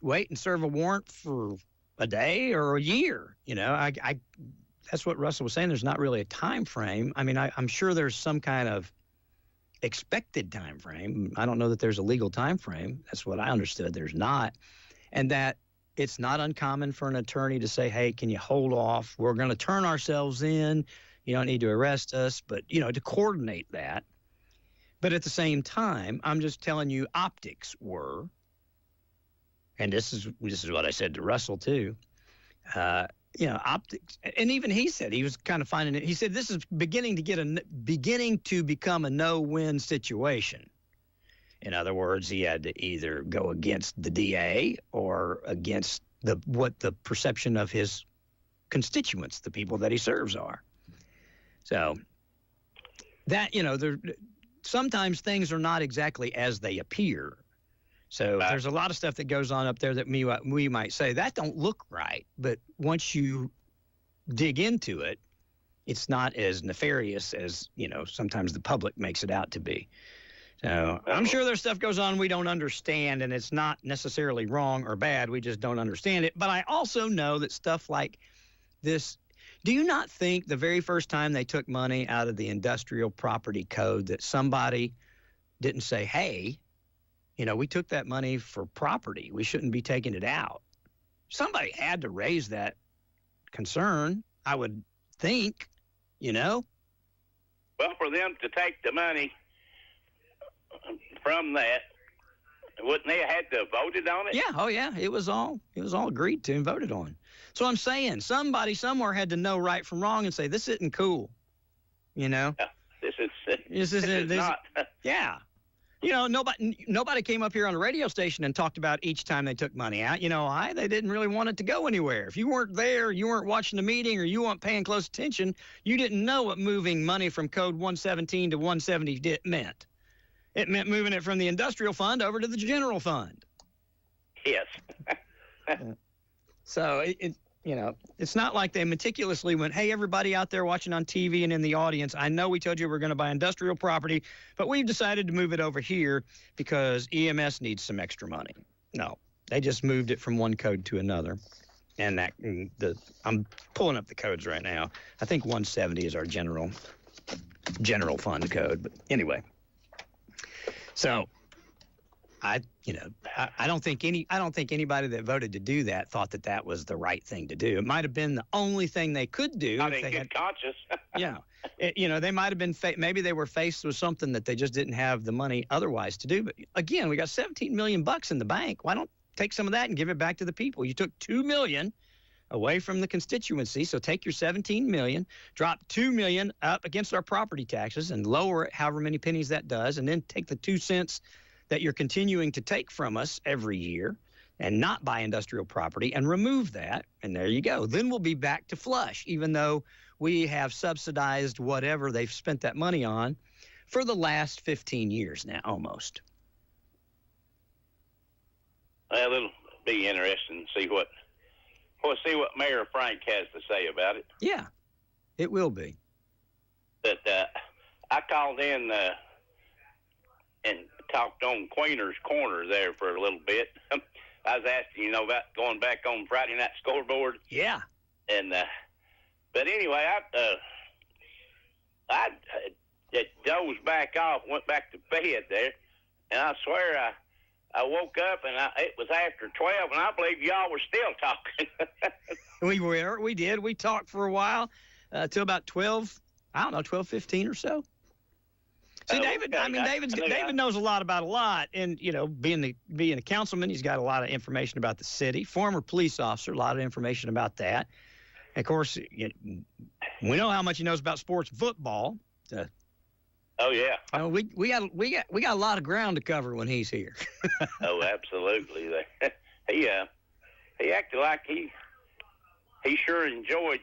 wait and serve a warrant for a day or a year. You know, I that's what Russell was saying. There's not really a time frame. I mean, I'm sure there's some kind of expected time frame. I don't know that there's a legal time frame. That's what I understood. There's not, and that it's not uncommon for an attorney to say, "Hey, can you hold off? We're going to turn ourselves in. You don't need to arrest us," but to coordinate that. But at the same time, I'm just telling you, optics were, and this is what I said to Russell too. Optics, and even he said he was kind of finding it. He said this is beginning to become a no-win situation. In other words, he had to either go against the DA or against what the perception of his constituents, the people that he serves, are. So that sometimes things are not exactly as they appear. So there's a lot of stuff that goes on up there that we might say that don't look right, but once you dig into it, it's not as nefarious as sometimes the public makes it out to be. So I'm sure there's stuff goes on we don't understand, and it's not necessarily wrong or bad. We just don't understand it. But I also know that stuff like this. Do you not think the very first time they took money out of the industrial property code that somebody didn't say, "Hey, we took that money for property. We shouldn't be taking it out"? Somebody had to raise that concern, I would think, Well, for them to take the money from that, wouldn't they have had to have voted on it? Yeah. Oh, yeah. It was all agreed to and voted on. So I'm saying somebody somewhere had to know right from wrong and say, this isn't cool. Yeah, this is not. Yeah. Nobody came up here on a radio station and talked about each time they took money out. They didn't really want it to go anywhere. If you weren't there, you weren't watching the meeting, or you weren't paying close attention, you didn't know what moving money from code 117 to 170 meant. It meant moving it from the industrial fund over to the general fund. Yes. So it's not like they meticulously went, "Hey, everybody out there watching on TV and in the audience, I know we told you we're going to buy industrial property, but we've decided to move it over here because EMS needs some extra money." No, they just moved it from one code to another. And I'm pulling up the codes right now. I think 170 is our general fund code. But anyway, so I don't think anybody that voted to do that thought that was the right thing to do. It might have been the only thing they could do. Not in good conscience. Yeah. They might have been, maybe they were faced with something that they just didn't have the money otherwise to do. But again, we got $17 million in the bank. Why don't take some of that and give it back to the people? You took $2 million away from the constituency. So take your $17 million, drop $2 million up against our property taxes and lower it however many pennies that does. And then take the 2 cents that you're continuing to take from us every year and not buy industrial property and remove that. And there you go. Then we'll be back to flush, even though we have subsidized whatever they've spent that money on for the last 15 years now, almost. Well, it'll be interesting to see what Mayor Frank has to say about it. Yeah, it will be. But I called in and talked on Queener's Corner there for a little bit. I was asking, about going back on Friday Night Scoreboard. Yeah. And but anyway, I dozed back off, went back to bed there, and I swear I woke up and it was after 12, and I believe y'all were still talking. We did. We talked for a while till about 12:15 or so. See, David. I mean, David knows a lot about a lot, and being a councilman, he's got a lot of information about the city. Former police officer, a lot of information about that. And of course, we know how much he knows about sports and football. Oh yeah. We got a lot of ground to cover when he's here. Oh, absolutely. He acted like he sure enjoyed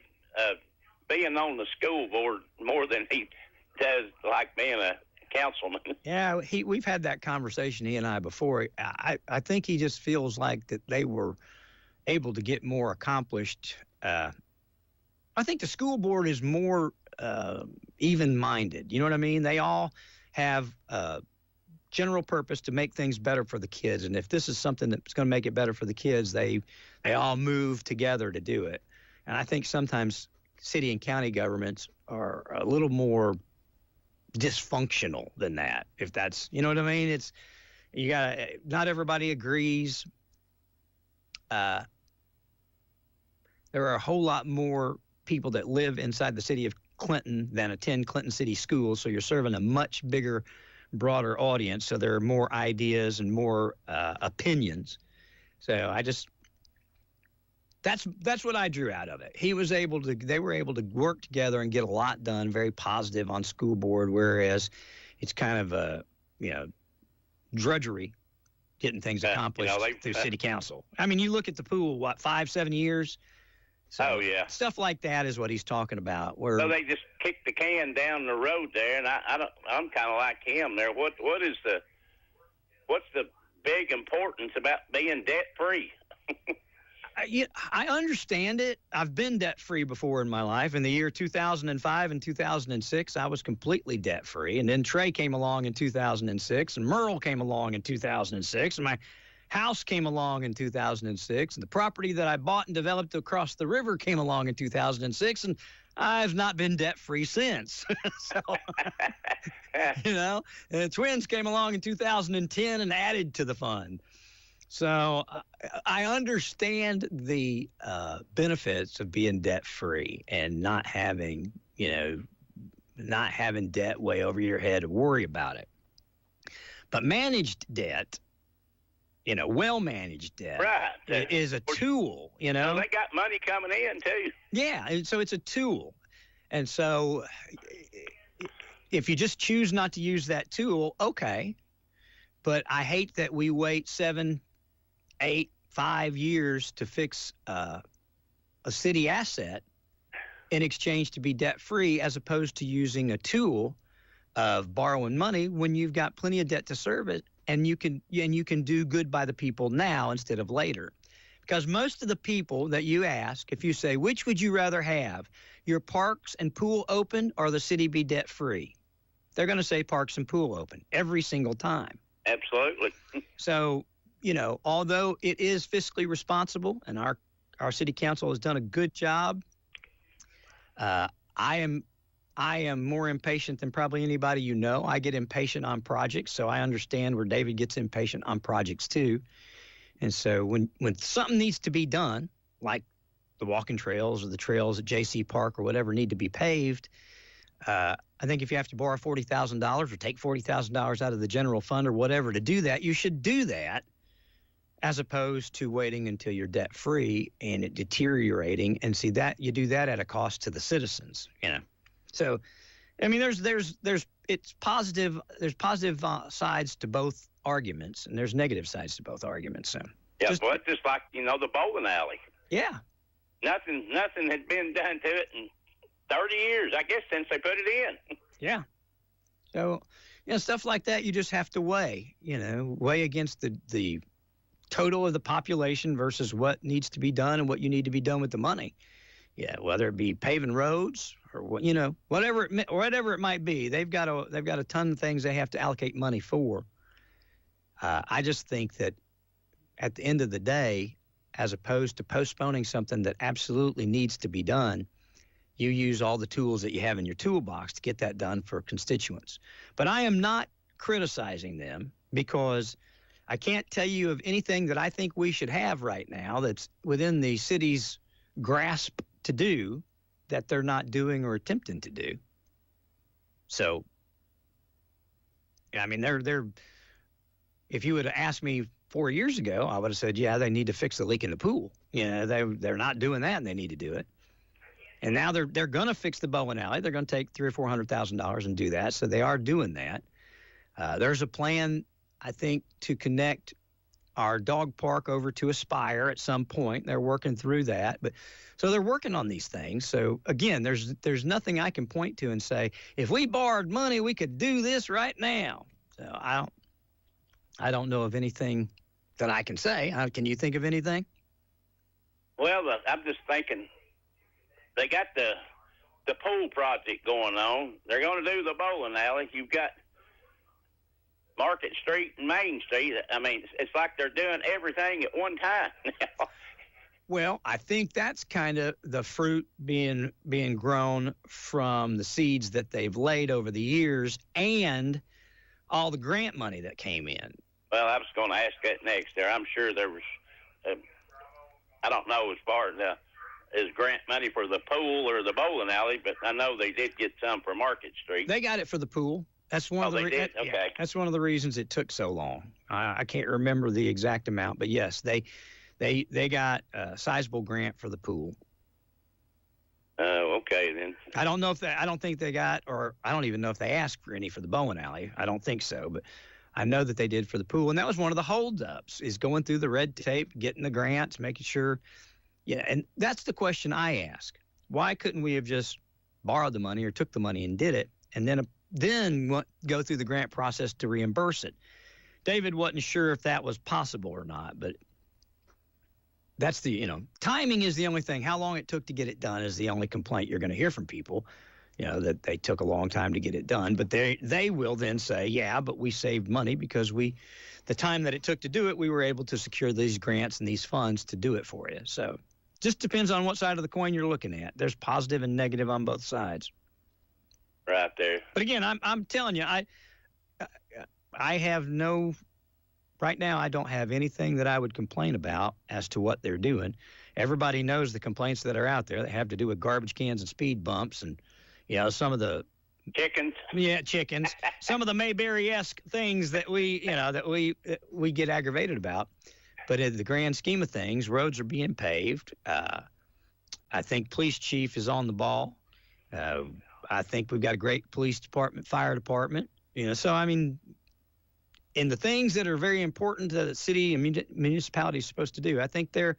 being on the school board more than he does like being a councilman. Yeah, we've had that conversation, he and I, before. I think he just feels like that they were able to get more accomplished. I think the school board is more even-minded. You know what I mean? They all have general purpose to make things better for the kids. And if this is something that's going to make it better for the kids, they all move together to do it. And I think sometimes city and county governments are a little more dysfunctional than that. If that's, you know what I mean? It's, not everybody agrees. There are a whole lot more people that live inside the city of Clinton than attend Clinton City schools. So you're serving a much bigger, broader audience. So there are more ideas and more opinions. So that's what I drew out of it. They were able to work together and get a lot done, very positive on school board, whereas it's kind of a, drudgery getting things accomplished through city council. I mean, you look at the pool, 5-7 years? So stuff like that is what he's talking about. So they just kick the can down the road there, and I'm kind of like him there. What's the big importance about being debt free? I understand it. I've been debt-free before in my life. In the year 2005 and 2006, I was completely debt-free. And then Trey came along in 2006, and Merle came along in 2006, and my house came along in 2006, and the property that I bought and developed across the river came along in 2006, and I've not been debt-free since. So, and the twins came along in 2010 and added to the fund. So I understand the benefits of being debt-free and not having debt way over your head to worry about it. But managed debt, well-managed debt is a tool, They got money coming in, too. Yeah, and so it's a tool. And so if you just choose not to use that tool, okay. But I hate that we wait 7, 8, 5 years to fix a city asset in exchange to be debt-free, as opposed to using a tool of borrowing money when you've got plenty of debt to service, and you can do good by the people now instead of later. Because most of the people that you ask, if you say, which would you rather have, your parks and pool open or the city be debt-free? They're going to say parks and pool open every single time. Absolutely. So, although it is fiscally responsible and our city council has done a good job, I am more impatient than probably anybody I get impatient on projects, so I understand where David gets impatient on projects too. And so when something needs to be done, like the walking trails or the trails at JC Park or whatever need to be paved, I think if you have to borrow $40,000 or take $40,000 out of the general fund or whatever to do that, you should do that, as opposed to waiting until you're debt-free and it deteriorating. And see that you do that at a cost to the citizens, So, I mean, there's positive sides to both arguments, and there's negative sides to both arguments. So just like the bowling alley. Yeah. Nothing had been done to it in 30 years, I guess, since they put it in. Yeah. So, stuff like that you just have to weigh against the total of the population versus what needs to be done and what you need to be done with the money. Yeah, whether it be paving roads or whatever it might be, they've got a ton of things they have to allocate money for. I just think that at the end of the day, as opposed to postponing something that absolutely needs to be done, you use all the tools that you have in your toolbox to get that done for constituents. But I am not criticizing them, because I can't tell you of anything that I think we should have right now that's within the city's grasp to do that they're not doing or attempting to do. So, I mean, if you would have asked me 4 years ago, I would have said, yeah, they need to fix the leak in the pool. They're not doing that, and they need to do it. And now they're going to fix the bowling alley. They're going to take $300,000 or $400,000 and do that. So they are doing that. There's a plan, I think, to connect our dog park over to Aspire at some point. They're working through that. So they're working on these things. So again, there's nothing I can point to and say, if we borrowed money, we could do this right now. So I don't know of anything that I can say. Can you think of anything? Well, I'm just thinking they got the pool project going on. They're going to do the bowling alley. You've got Market Street and Main Street. I mean, it's like they're doing everything at one time. Well, I think that's kind of the fruit being grown from the seeds that they've laid over the years and all the grant money that came in. Well, I was going to ask that next there. I'm sure there was, I don't know as far as grant money for the pool or the bowling alley, but I know they did get some for Market Street. They got it for the pool. That's one of the did? Okay. Yeah, that's one of the reasons it took so long. I can't remember the exact amount, but yes, they got a sizable grant for the pool. Okay then. I don't think they got, or I don't even know if they asked for any for the bowling alley. I don't think so, but I know that they did for the pool, and that was one of the holdups, is going through the red tape, getting the grants, making sure. Yeah, and that's the question I ask. Why couldn't we have just borrowed the money or took the money and did it, and then go through the grant process to reimburse it? David wasn't sure if that was possible or not, but that's timing is the only thing. How long it took to get it done is the only complaint you're going to hear from people, that they took a long time to get it done. But they will then say, yeah, but we saved money because the time that it took to do it, we were able to secure these grants and these funds to do it for you. So just depends on what side of the coin you're looking at. There's positive and negative on both sides. Right there. But again, I'm telling you, I have no. Right now, I don't have anything that I would complain about as to what they're doing. Everybody knows the complaints that are out there that have to do with garbage cans and speed bumps and, some of the chickens. Yeah, chickens. Some of the Mayberry-esque things that we get aggravated about. But in the grand scheme of things, roads are being paved. I think police chief is on the ball. I think we've got a great police department, fire department. So I mean. In the things that are very important that the city and municipality is supposed to do, I think they're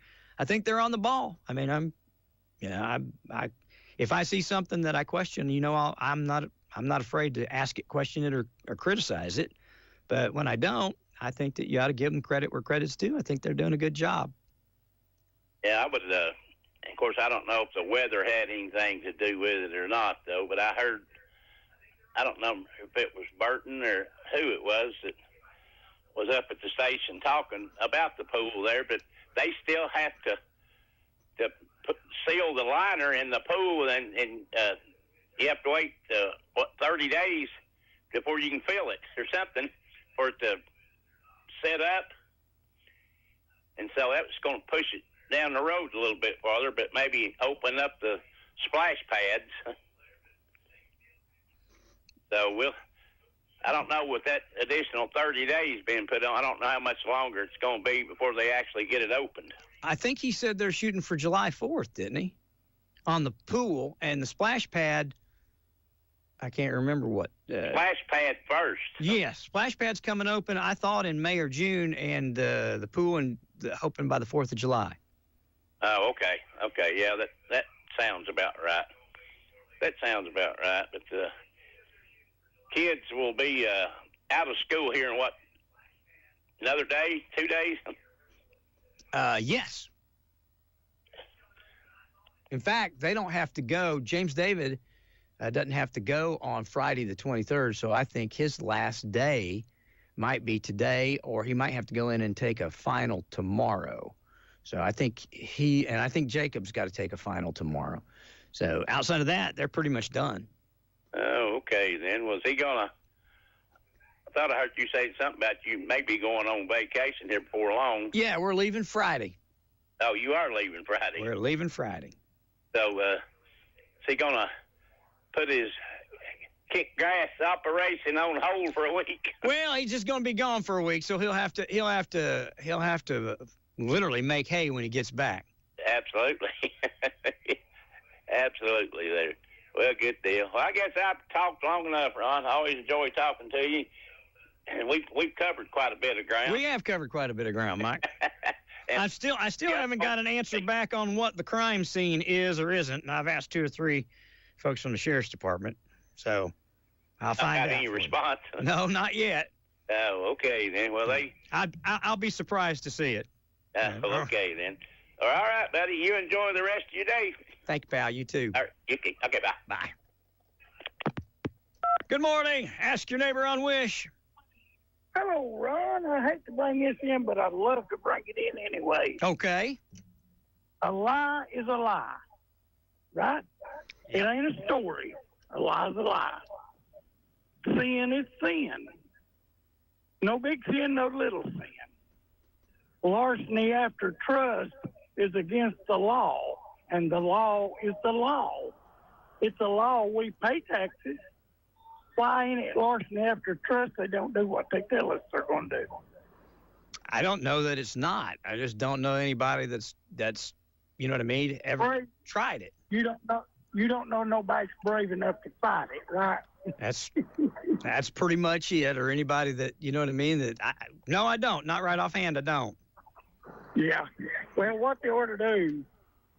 on the ball. I mean, if I see something that I question, I'm not afraid to ask it, question it, or criticize it. But when I don't, I think that you ought to give them credit where credit's due. I think they're doing a good job. Yeah, I would. Of course, I don't know if the weather had anything to do with it or not, though. But I heard, I don't know if it was Burton or who it was that was up at the station talking about the pool there, but they still have to seal the liner in the pool, and you have to wait 30 days before you can fill it or something for it to set up. And so that was going to push it down the road a little bit farther, but maybe open up the splash pads. So I don't know with that additional 30 days being put on, I don't know how much longer it's going to be before they actually get it opened. I think he said they're shooting for July 4th, didn't he? On the pool and the splash pad. I can't remember what. Splash pad first. Yes, splash pad's coming open, I thought, in May or June, and the pool open by the 4th of July. Oh, okay. Okay, yeah, that sounds about right. But kids will be out of school here in what, another day, 2 days? Yes. In fact, they don't have to go. James David doesn't have to go on Friday the 23rd, so I think his last day might be today, or he might have to go in and take a final tomorrow. So I think I think Jacob's got to take a final tomorrow. So outside of that, they're pretty much done. Oh, okay, then. Was he going to... I thought I heard you say something about you maybe going on vacation here before long. Yeah, we're leaving Friday. Oh, you are leaving Friday? We're leaving Friday. So is he going to put his kick grass operation on hold for a week? Well, he's just going to be gone for a week, so he'll have to literally make hay when he gets back. Absolutely. Absolutely there. Well, good deal. Well, I guess I've talked long enough, Ron. I always enjoy talking to you. And we've covered quite a bit of ground. We have covered quite a bit of ground, Mike. I still haven't got an answer back on what the crime scene is or isn't, and I've asked 2 or 3 folks from the sheriff's department. So I'll find out. Got any response? No, not yet. Oh, okay then. Well, I'll be surprised to see it. Okay then. All right, buddy. You enjoy the rest of your day. Thank you, pal. You too. All right. Okay, bye. Bye. Good morning. Ask your neighbor on WYSH. Hello, Ron. I hate to bring this in, but I'd love to bring it in anyway. Okay. A lie is a lie, right? It ain't a story. A lie is a lie. Sin is sin. No big sin, no little sin. Larceny after trust is against the law, and the law is the law. It's a law. We pay taxes. Why ain't it larceny after trust? They don't do what they tell us they're going to do. I don't know that it's not. I just don't know anybody that's you know what I mean, ever tried it. You don't know nobody's brave enough to fight it, right? That's pretty much it. Or anybody that, you know what I mean, no, I don't. Not right offhand, I don't. Yeah. Well, what they ought to do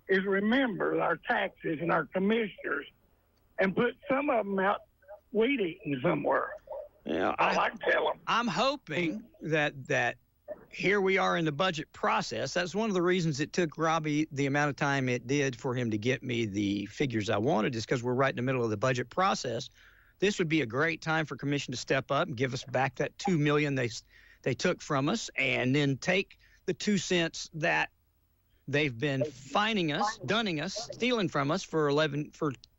is remember our taxes and our commissioners and put some of them out weed eating somewhere. Yeah, I like to tell them. I'm hoping that here we are in the budget process. That's one of the reasons it took Robbie the amount of time it did for him to get me the figures I wanted, is because we're right in the middle of the budget process. This would be a great time for Commission to step up and give us back that $2 million they took from us, and then take the 2 cents that they've been fining us, dunning us, stealing from us for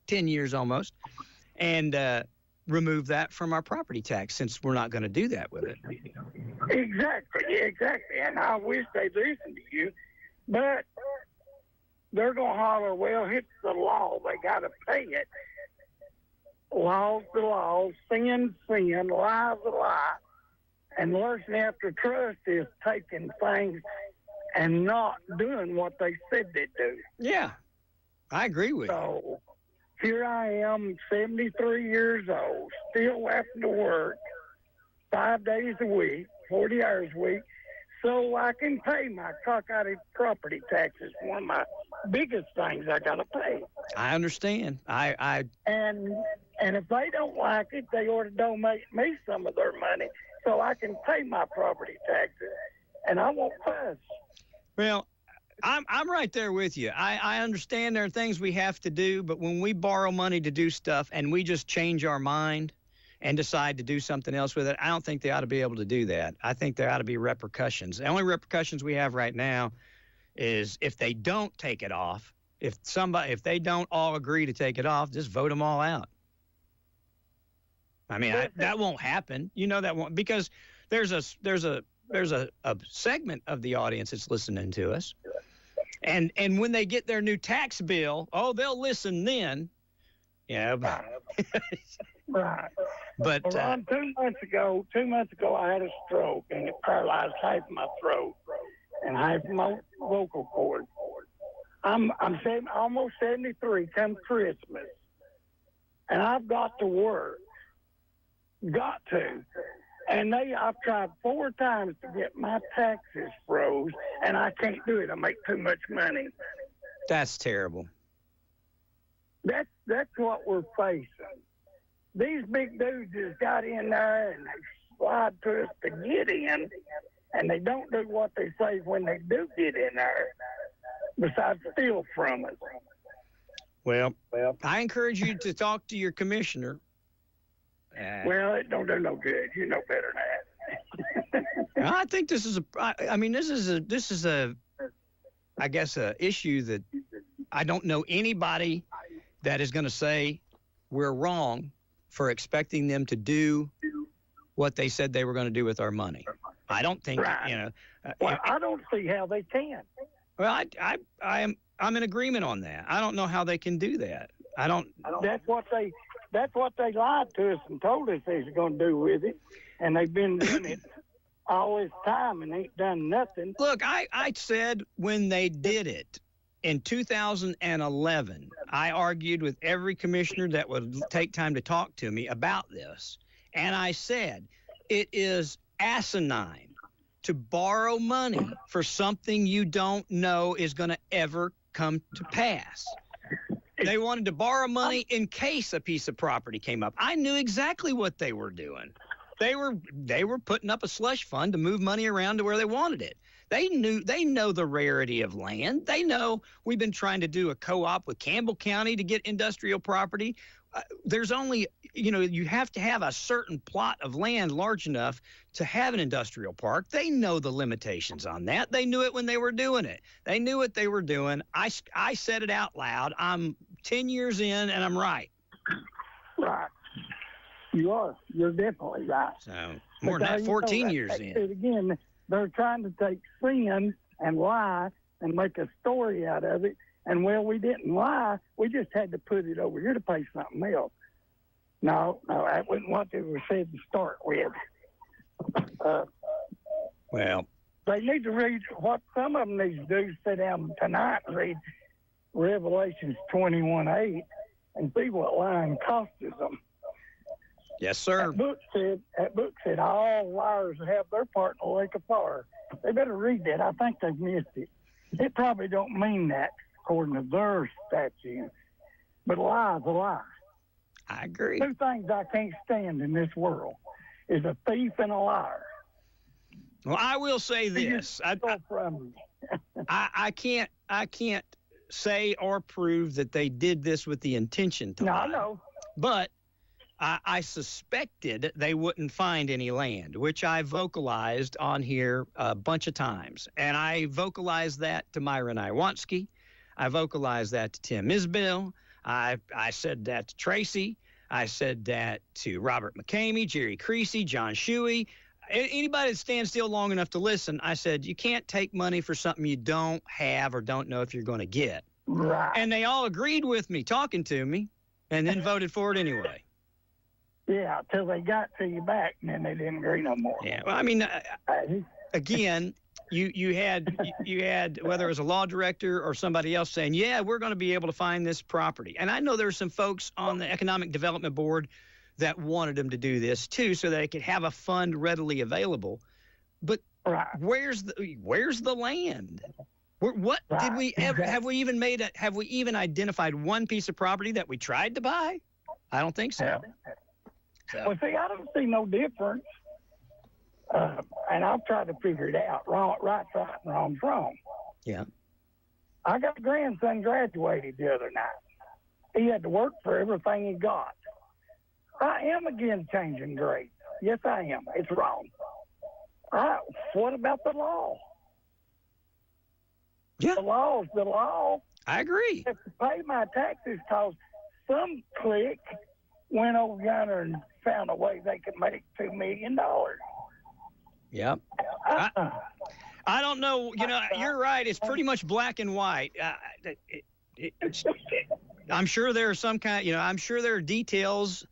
10 years almost, and remove that from our property tax, since we're not going to do that with it. Exactly. And I wish they'd listen to you, but they're going to holler, well, it's the law. They got to pay it. Law's the law. Sin, lie's a lie. And larceny after trust is taking things and not doing what they said they'd do. Yeah, I agree with you. So here I am, 73 years old, still having to work 5 days a week, 40 hours a week, so I can pay my cockeyed property taxes. One of my biggest things I got to pay. I understand. And if they don't like it, they ought to donate me some of their money so I can pay my property taxes, and I won't fuss. Well, I'm right there with you. I understand there are things we have to do, but when we borrow money to do stuff and we just change our mind and decide to do something else with it, I don't think they ought to be able to do that. I think there ought to be repercussions. The only repercussions we have right now is if they don't take it off, if they don't all agree to take it off, just vote them all out. I mean, that won't happen. You know that won't, because there's a segment of the audience that's listening to us. And when they get their new tax bill, they'll listen then. Yeah. Right. But well, Ron, 2 months ago, I had a stroke, and it paralyzed half of my throat and half of my vocal cord. I'm almost 73 come Christmas, and I've got to work. Got to. And I've tried 4 times to get my taxes froze, and I can't do it. I make too much money. That's terrible. That's what we're facing. These big dudes just got in there and they slide to us to get in, and they don't do what they say when they do get in there, besides steal from us. Well, I encourage you to talk to your commissioner. Well, it don't do no good. You know better than that. I think this is a I guess a issue that I don't know anybody that is going to say we're wrong for expecting them to do what they said they were going to do with our money. I don't think, right. Well, I don't see how they can. Well, I'm in agreement on that. I don't know how they can do that. I don't. That's what they lied to us and told us they was going to do with it, and they've been doing it all this time and ain't done nothing. Look, I said when they did it in 2011, I argued with every commissioner that would take time to talk to me about this, and I said it is asinine to borrow money for something you don't know is going to ever come to pass. They wanted to borrow money in case a piece of property came up. I knew exactly what they were doing. They were putting up a slush fund to move money around to where they wanted it. They know the rarity of land. They know we've been trying to do a co-op with Campbell County to get industrial property. there's only, you have to have a certain plot of land large enough to have an industrial park. They know the limitations on that. They knew it when they were doing it. They knew what they were doing. I said it out loud. I'm 10 years in, and I'm right. Right. You are. You're definitely right. So more than that, 14 years in. Again, they're trying to take sin and lie and make a story out of it. And, well, we didn't lie. We just had to put it over here to pay something else. No, that wasn't what they were said to start with. Well, they need to read what some of them need to do is sit down tonight and read Revelations 21:8 and see what lying costs them. Yes, sir. That book said all liars have their part in the lake of fire. They better read that. I think they've missed it. It probably don't mean that according to their statute, but a lie is a lie. I agree. Two things I can't stand in this world is a thief and a liar. Well, I will say this. I can't say or prove that they did this with the intention to lie. No, I know. But I suspected they wouldn't find any land, which I vocalized on here a bunch of times. And I vocalized that to Myron Iwansky. I vocalized that to Tim Isbell. I said that to Tracy. I said that to Robert McCamey, Jerry Creasy, John Shuey. Anybody that stands still long enough to listen, I said, you can't take money for something you don't have or don't know if you're going to get. Right. And they all agreed with me, talking to me, and then voted for it anyway. Yeah, till they got to you back, and then they didn't agree no more. Yeah, well, I mean, again, you had whether it was a law director or somebody else saying, yeah, we're going to be able to find this property. And I know there's some folks on the Economic Development Board that wanted them to do this too, so they could have a fund readily available. But where's the land? What did we ever have we even identified one piece of property that we tried to buy? I don't think so. Well, see, I don't see no difference, and I've tried to figure it out. Right's right, and wrong's wrong. Yeah. I got a grandson graduated the other night. He had to work for everything he got. I am again changing grades. Yes, I am. It's wrong. All right, what about the law? Yeah. The law's the law. I agree. I have to pay my taxes because some clique went over yonder and found a way they could make $2 million. Yep. I don't know. You're right. It's pretty much black and white. I'm sure there are some kind. I'm sure there are details.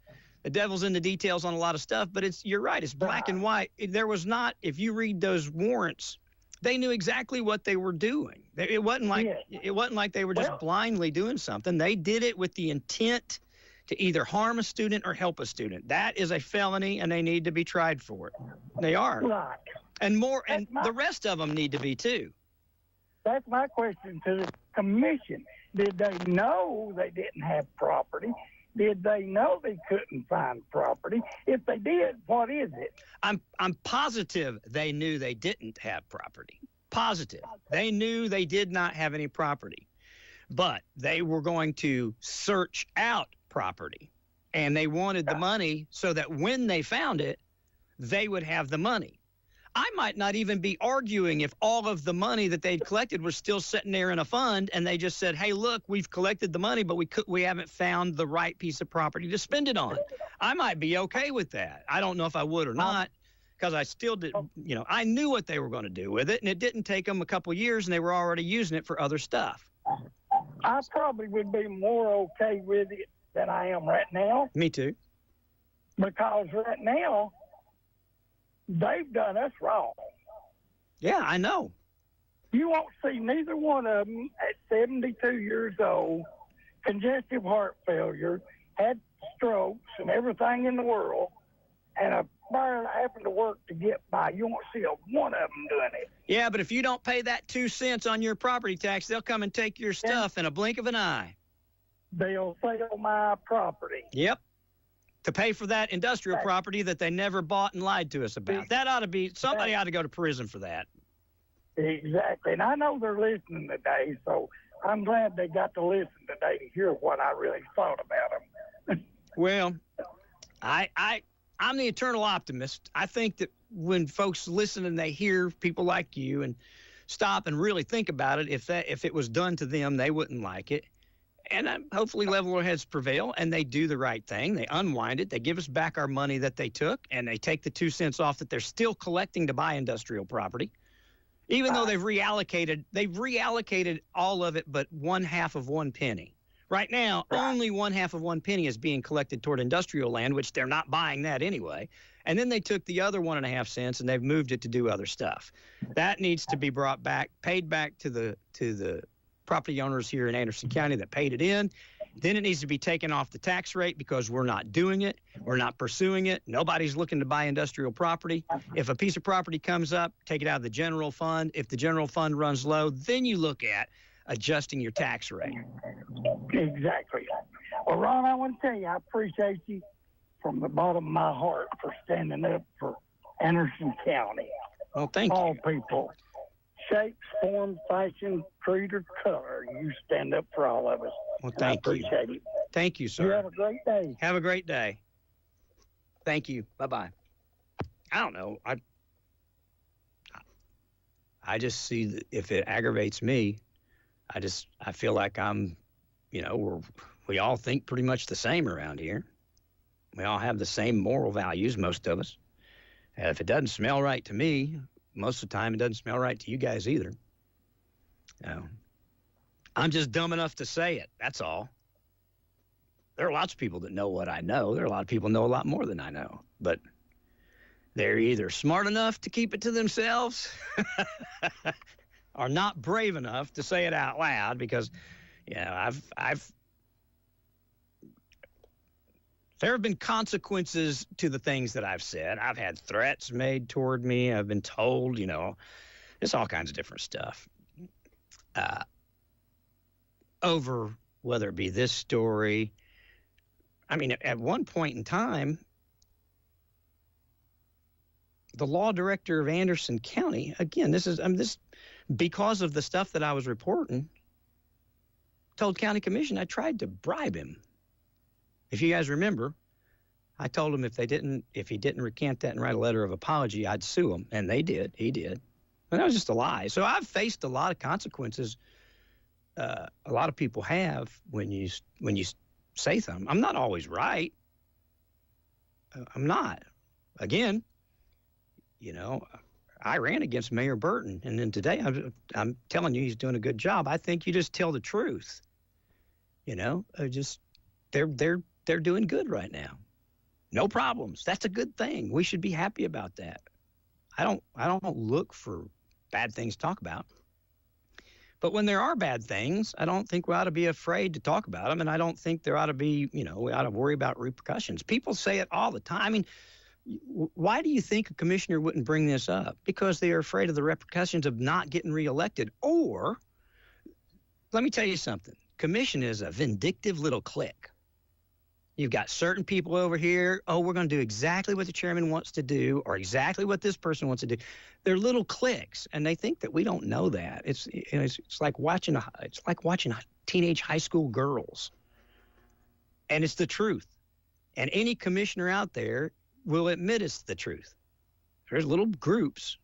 The devil's in the details on a lot of stuff. But you're right. It's black and white. There was not. If you read those warrants, they knew exactly what they were doing. It wasn't like they were just blindly doing something. They did it with the intent to either harm a student or help a student. That is a felony, and they need to be tried for it. They are. Right. And the rest of them need to be too. That's my question to the commission. Did they know they didn't have property? Did they know they couldn't find property? If they did, what is it? I'm positive they knew they didn't have property. Positive. They knew they did not have any property. But they were going to search out property, and they wanted the money so that when they found it, they would have the money. I might not even be arguing if all of the money that they'd collected was still sitting there in a fund, and they just said, hey, look, we've collected the money, but we haven't found the right piece of property to spend it on. I might be okay with that. I don't know if I would or not, because I still did, I knew what they were going to do with it, and it didn't take them a couple years, and they were already using it for other stuff. I probably would be more okay with it than I am right now. Me too. Because right now, they've done us wrong. Yeah, I know. You won't see neither one of them at 72 years old, congestive heart failure, had strokes and everything in the world, and a barely having to work to get by. You won't see one of them doing it. Yeah, but if you don't pay that 2 cents on your property tax, they'll come and take your stuff in a blink of an eye. They'll sell my property. Yep. To pay for that industrial property that they never bought and lied to us about. That ought to be, somebody ought to go to prison for that. Exactly. And I know they're listening today, so I'm glad they got to listen today to hear what I really thought about them. Well, I'm the eternal optimist. I think that when folks listen and they hear people like you and stop and really think about it, if it was done to them, they wouldn't like it. And hopefully leveler heads prevail and they do the right thing. They unwind it. They give us back our money that they took, and they take the 2 cents off that they're still collecting to buy industrial property. Even though they've reallocated all of it but 1/2 of 1 penny. Right now, only 1/2 of 1 penny is being collected toward industrial land, which they're not buying that anyway. And then they took the other 1.5 cents and they've moved it to do other stuff. That needs to be brought back, paid back to the property owners here in Anderson County that paid it in. Then it needs to be taken off the tax rate because we're not doing it. We're not pursuing it. Nobody's looking to buy industrial property. If a piece of property comes up, take it out of the general fund. If the general fund runs low, then you look at adjusting your tax rate. Exactly. Well, Ron, I want to tell you, I appreciate you from the bottom of my heart for standing up for Anderson County. Well, thank all you. All people. Shape, form, fashion, creed, or color. You stand up for all of us. Well, thank you. I appreciate it. Thank you, sir. You have a great day. Have a great day. Thank you. Bye-bye. I don't know. I just see that if it aggravates me, I feel like I'm, we all think pretty much the same around here. We all have the same moral values, most of us. If it doesn't smell right to me, most of the time it doesn't smell right to you guys either. I'm just dumb enough to say it. That's all. There are lots of people that know what I know. There are a lot of people who know a lot more than I know. But they're either smart enough to keep it to themselves or not brave enough to say it out loud because, there have been consequences to the things that I've said. I've had threats made toward me. I've been told, it's all kinds of different stuff. Over whether it be this story. I mean, at one point in time, the law director of Anderson County, again, this because of the stuff that I was reporting, told county commission I tried to bribe him. If you guys remember, I told him if he didn't recant that and write a letter of apology, I'd sue him. And they did. He did. And that was just a lie. So I've faced a lot of consequences. A lot of people have when you say something. I'm not always right. I'm not. Again, I ran against Mayor Burton, and then today I'm telling you he's doing a good job. I think you just tell the truth. They're doing good right now. No problems. That's a good thing. We should be happy about that. I don't look for bad things to talk about. But when there are bad things, I don't think we ought to be afraid to talk about them, and I don't think there ought to be, we ought to worry about repercussions. People say it all the time. I mean, why do you think a commissioner wouldn't bring this up? Because they are afraid of the repercussions of not getting reelected. Or, let me tell you something. Commission is a vindictive little clique. You've got certain people over here, we're going to do exactly what the chairman wants to do or exactly what this person wants to do. They're little cliques, and they think that we don't know that. It's like watching teenage high school girls. And it's the truth. And any commissioner out there will admit it's the truth. There's little groups,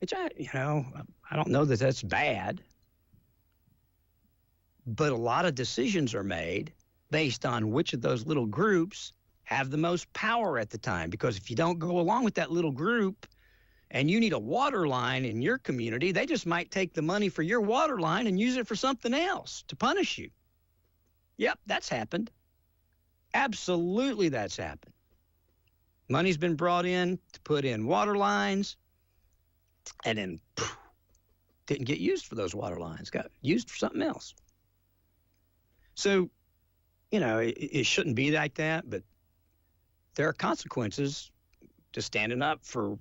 which I don't know that that's bad, but a lot of decisions are made based on which of those little groups have the most power at the time. Because if you don't go along with that little group and you need a water line in your community, they just might take the money for your water line and use it for something else to punish you. Yep, that's happened. Absolutely, that's happened. Money's been brought in to put in water lines, and then didn't get used for those water lines, got used for something else. So, it shouldn't be like that, but there are consequences to standing up for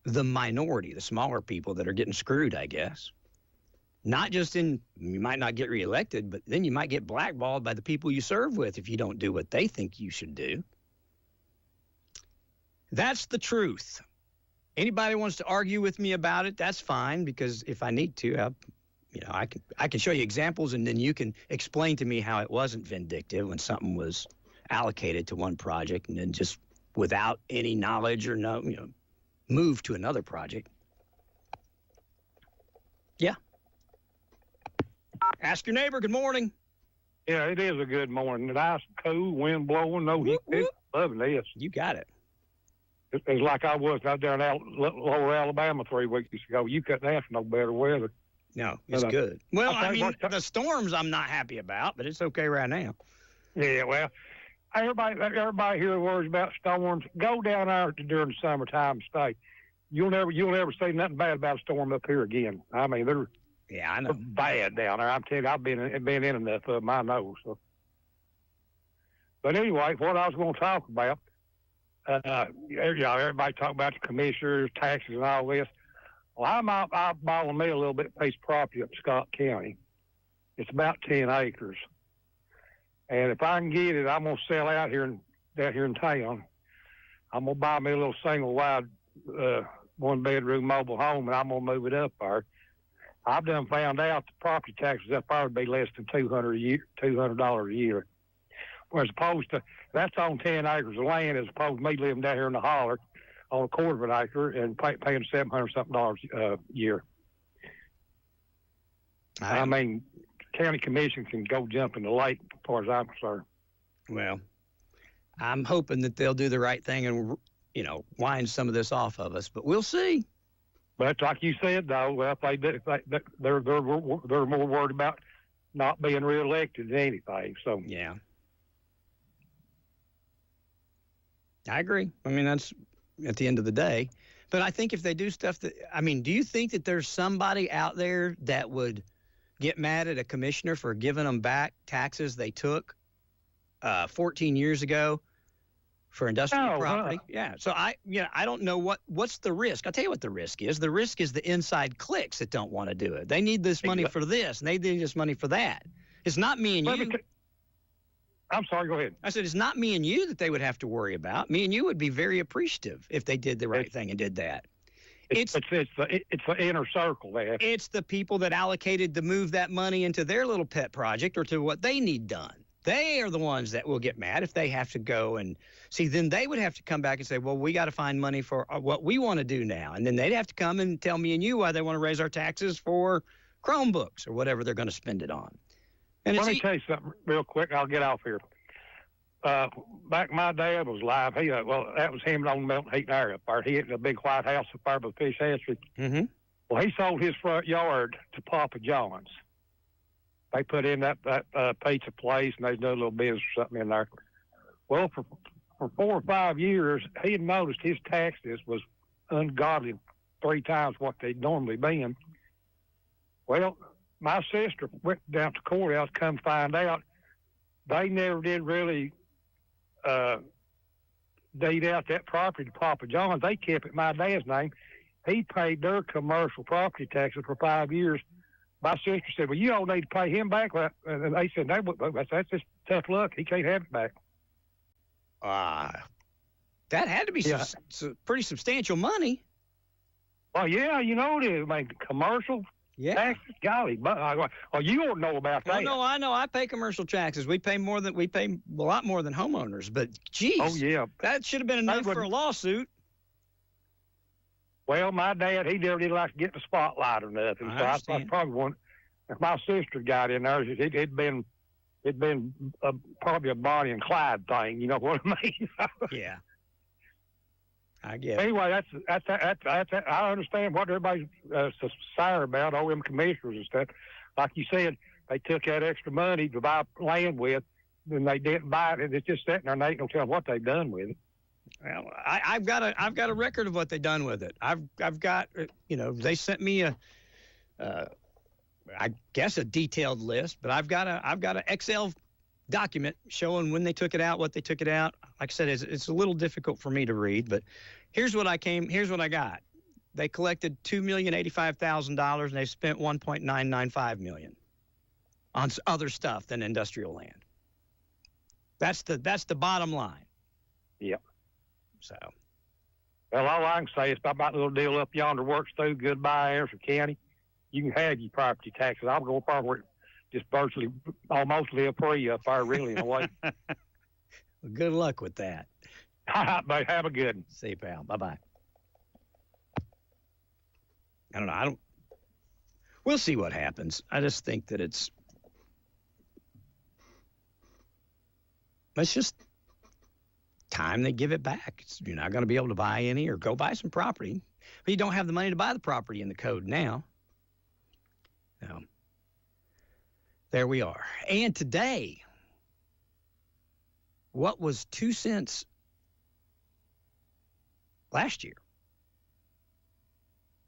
the minority, the smaller people that are getting screwed, I guess. Not just you might not get reelected, but then you might get blackballed by the people you serve with if you don't do what they think you should do. That's the truth. Anybody wants to argue with me about it, that's fine, because if I need to, I can show you examples, and then you can explain to me how it wasn't vindictive when something was allocated to one project and then just without any knowledge or moved to another project. Yeah. Ask your neighbor. Good morning. Yeah, it is a good morning. Nice, cool, wind blowing, no heat. Loving this. You got it. It's like I was out there in Lower Alabama 3 weeks ago. You couldn't ask for no better weather. No, it's good. Well, the storms I'm not happy about, but it's okay right now. Yeah, well, everybody here worries about storms. Go down there during the summertime and stay. You'll never say nothing bad about a storm up here again. I mean, they're bad down there. I'm telling you, I've been in enough of them, I know. So. But anyway, what I was going to talk about, everybody talk about the commissioners, taxes, and all this. Well, I'm eyeballing me a little bit piece of property up in Scott County. It's about 10 acres. And if I can get it, I'm going to sell out here in town. I'm going to buy me a little single wide 1-bedroom mobile home, and I'm going to move it up there. I've done found out the property taxes up there would be less than $200 a year. Whereas opposed to, that's on 10 acres of land as opposed to me living down here in the holler on a quarter of an acre and paying $700-something a year. I mean, county commission can go jump in the lake as far as I'm concerned. Well, I'm hoping that they'll do the right thing and, wind some of this off of us, but we'll see. But like you said, though, well, they're more worried about not being reelected than anything. So yeah, I agree. I mean, that's at the end of the day. But I think if they do stuff do you think that there's somebody out there that would get mad at a commissioner for giving them back taxes they took 14 years ago for industrial property? Yeah. So I don't know what's the risk. I'll tell you what the risk is. The risk is the inside cliques that don't want to do it. They need this money for this, and they need this money for that. It's not me and you. I'm sorry, go ahead. I said it's not me and you that they would have to worry about. Me and you would be very appreciative if they did the right thing and did that. It's the inner circle there. It's the people that allocated to move that money into their little pet project or to what they need done. They are the ones that will get mad if they have to go and see. Then they would have to come back and say, well, we got to find money for what we want to do now. And then they'd have to come and tell me and you why they want to raise our taxes for Chromebooks or whatever they're going to spend it on. And let me tell you something real quick. I'll get off here. Back my dad was alive. That was him on Milton Heat and Air up there. He had a big white house up there by the fish hatchery. Mm-hmm. Well, he sold his front yard to Papa John's. They put in that pizza place, and they did a little business or something in there. Well, for 4 or 5 years, he had noticed his taxes was ungodly 3 times what they'd normally been. Well, my sister went down to the courthouse, come find out they never did really deed out that property to Papa John's. They kept it my dad's name. He paid their commercial property taxes for 5 years. My sister said, well, you don't need to pay him back. And they said, that's just tough luck. He can't have it back. That had to be some pretty substantial money. Well, yeah, it is. I mean, commercial taxes, golly. But, you don't know about that. No, I know. I pay commercial taxes. We pay a lot more than homeowners. But, geez. Oh, yeah. That should have been enough for a lawsuit. Well, my dad, he never did like to get the spotlight or nothing. I probably wouldn't. If my sister got in there, it'd been probably a Bonnie and Clyde thing. You know what I mean? Yeah. I get it. Anyway, that's I understand what everybody's sour about, all them commissioners and stuff. Like you said, they took that extra money to buy land with, and they didn't buy it, and it's just sitting there, and they ain't gonna tell what they've done with it. Well, I've got a record of what they've done with it. I've got they sent me I guess a detailed list, but I've got an Excel document showing when they took it out, what they took it out. Like I said, it's a little difficult for me to read, but here's what I got. They collected $2,085,000 and they spent $1.995 million on other stuff than industrial land. That's the bottom line. Yep. So. Well, all I can say is about that little deal up yonder works through. Goodbye, Anderson County. you can have your property taxes. I'll go probably just virtually almost live free up there, really, in a way. Well, good luck with that. But have a good one. See you, pal. Bye-bye. I don't know. We'll see what happens. I just think that it's just time they give it back. You're not going to be able to buy any or go buy some property. But you don't have the money to buy the property in the code now. So, there we are. And today, what was 2 cents last year?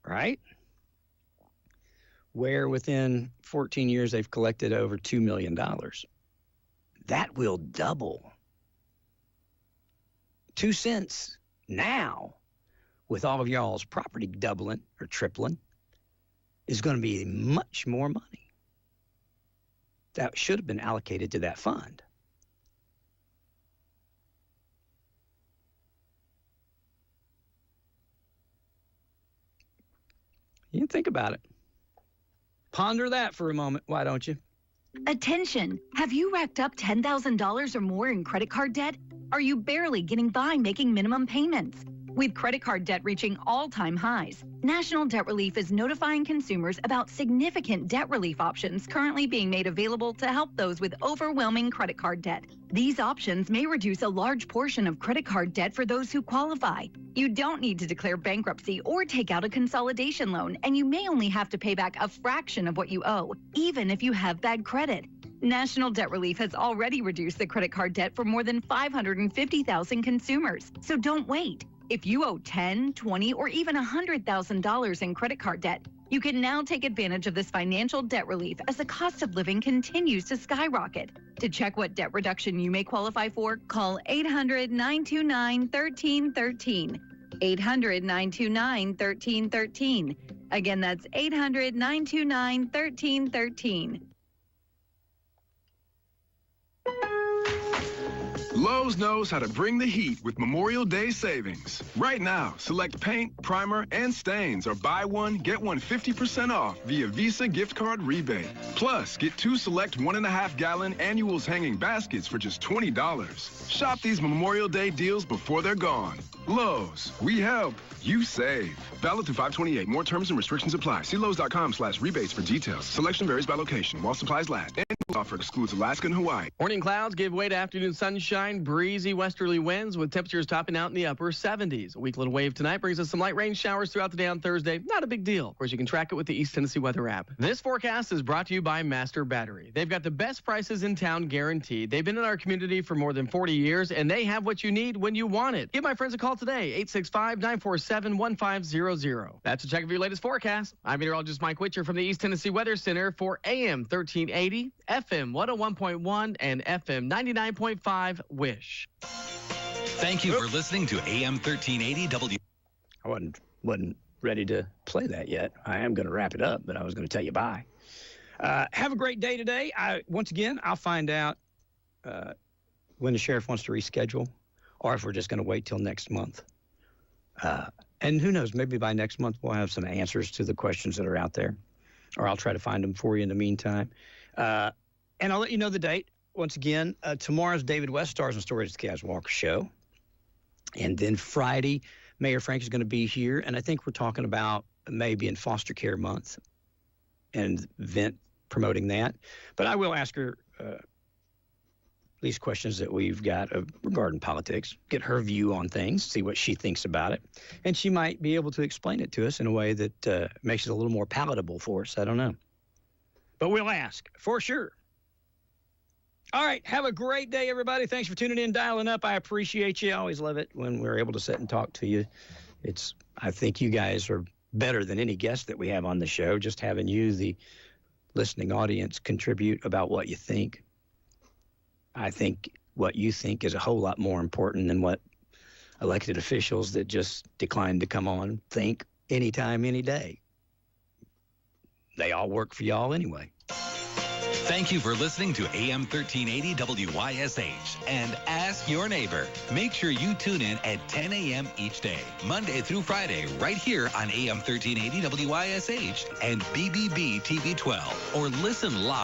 Right? Where within 14 years they've collected over $2 million. That will double. 2 cents now, with all of y'all's property doubling or tripling, is going to be much more money. That should have been allocated to that fund. You can think about it. Ponder that for a moment, why don't you? Attention! Have you racked up $10,000 or more in credit card debt? Are you barely getting by making minimum payments? With credit card debt reaching all-time highs, National Debt Relief is notifying consumers about significant debt relief options currently being made available to help those with overwhelming credit card debt. These options may reduce a large portion of credit card debt for those who qualify. You don't need to declare bankruptcy or take out a consolidation loan, and you may only have to pay back a fraction of what you owe, even if you have bad credit. National Debt Relief has already reduced the credit card debt for more than 550,000 consumers. So don't wait. If you owe $10,000, $20,000, or even $100,000 in credit card debt, you can now take advantage of this financial debt relief as the cost of living continues to skyrocket. To check what debt reduction you may qualify for, call 800-929-1313. 800-929-1313. Again, that's 800-929-1313. Lowe's knows how to bring the heat with Memorial Day savings. Right now, select paint, primer, and stains, or buy one, get one 50% off via Visa gift card rebate. Plus, get 2 select 1.5-gallon annuals hanging baskets for just $20. Shop these Memorial Day deals before they're gone. Lowe's, we help, you save. Valid through 5/28. More terms and restrictions apply. See Lowe's.com/rebates for details. Selection varies by location while supplies last. And offer excludes Alaska and Hawaii. Morning clouds give way to afternoon sunshine, breezy westerly winds with temperatures topping out in the upper 70s. A weak little wave tonight brings us some light rain showers throughout the day on Thursday. Not a big deal. Of course, you can track it with the East Tennessee Weather app. This forecast is brought to you by Master Battery. They've got the best prices in town guaranteed. They've been in our community for more than 40 years, and they have what you need when you want it. Give my friends a call today, 865-947-1500. That's a check of your latest forecast. I'm meteorologist Mike Witcher from the East Tennessee Weather Center for AM 1380, FM 101.1, and FM 99.5 WYSH. Thank you for listening to AM 1380 W. I wasn't ready to play that yet. I am going to wrap it up, but I was going to tell you bye. Have a great day today. Once again, I'll find out when the sheriff wants to reschedule, or if we're just going to wait till next month. And who knows, maybe by next month we'll have some answers to the questions that are out there, or I'll try to find them for you in the meantime. And I'll let you know the date. Once again, tomorrow's David West Stars and Stories of the Kaz Walker Show. And then Friday, Mayor Frank is going to be here, and I think we're talking about maybe in foster care month and event promoting that. But I will ask her these questions that we've got regarding politics, get her view on things, see what she thinks about it. And she might be able to explain it to us in a way that makes it a little more palatable for us. I don't know. But we'll ask for sure. All right. Have a great day, everybody. Thanks for tuning in, dialing up. I appreciate you. I always love it when we're able to sit and talk to you. I think you guys are better than any guest that we have on the show. Just having you, the listening audience, contribute about what you think. I think what you think is a whole lot more important than what elected officials that just declined to come on think anytime, any day. They all work for y'all anyway. Thank you for listening to AM 1380 WYSH and Ask Your Neighbor. Make sure you tune in at 10 a.m. each day, Monday through Friday, right here on AM 1380 WYSH and BBB TV 12, or listen live.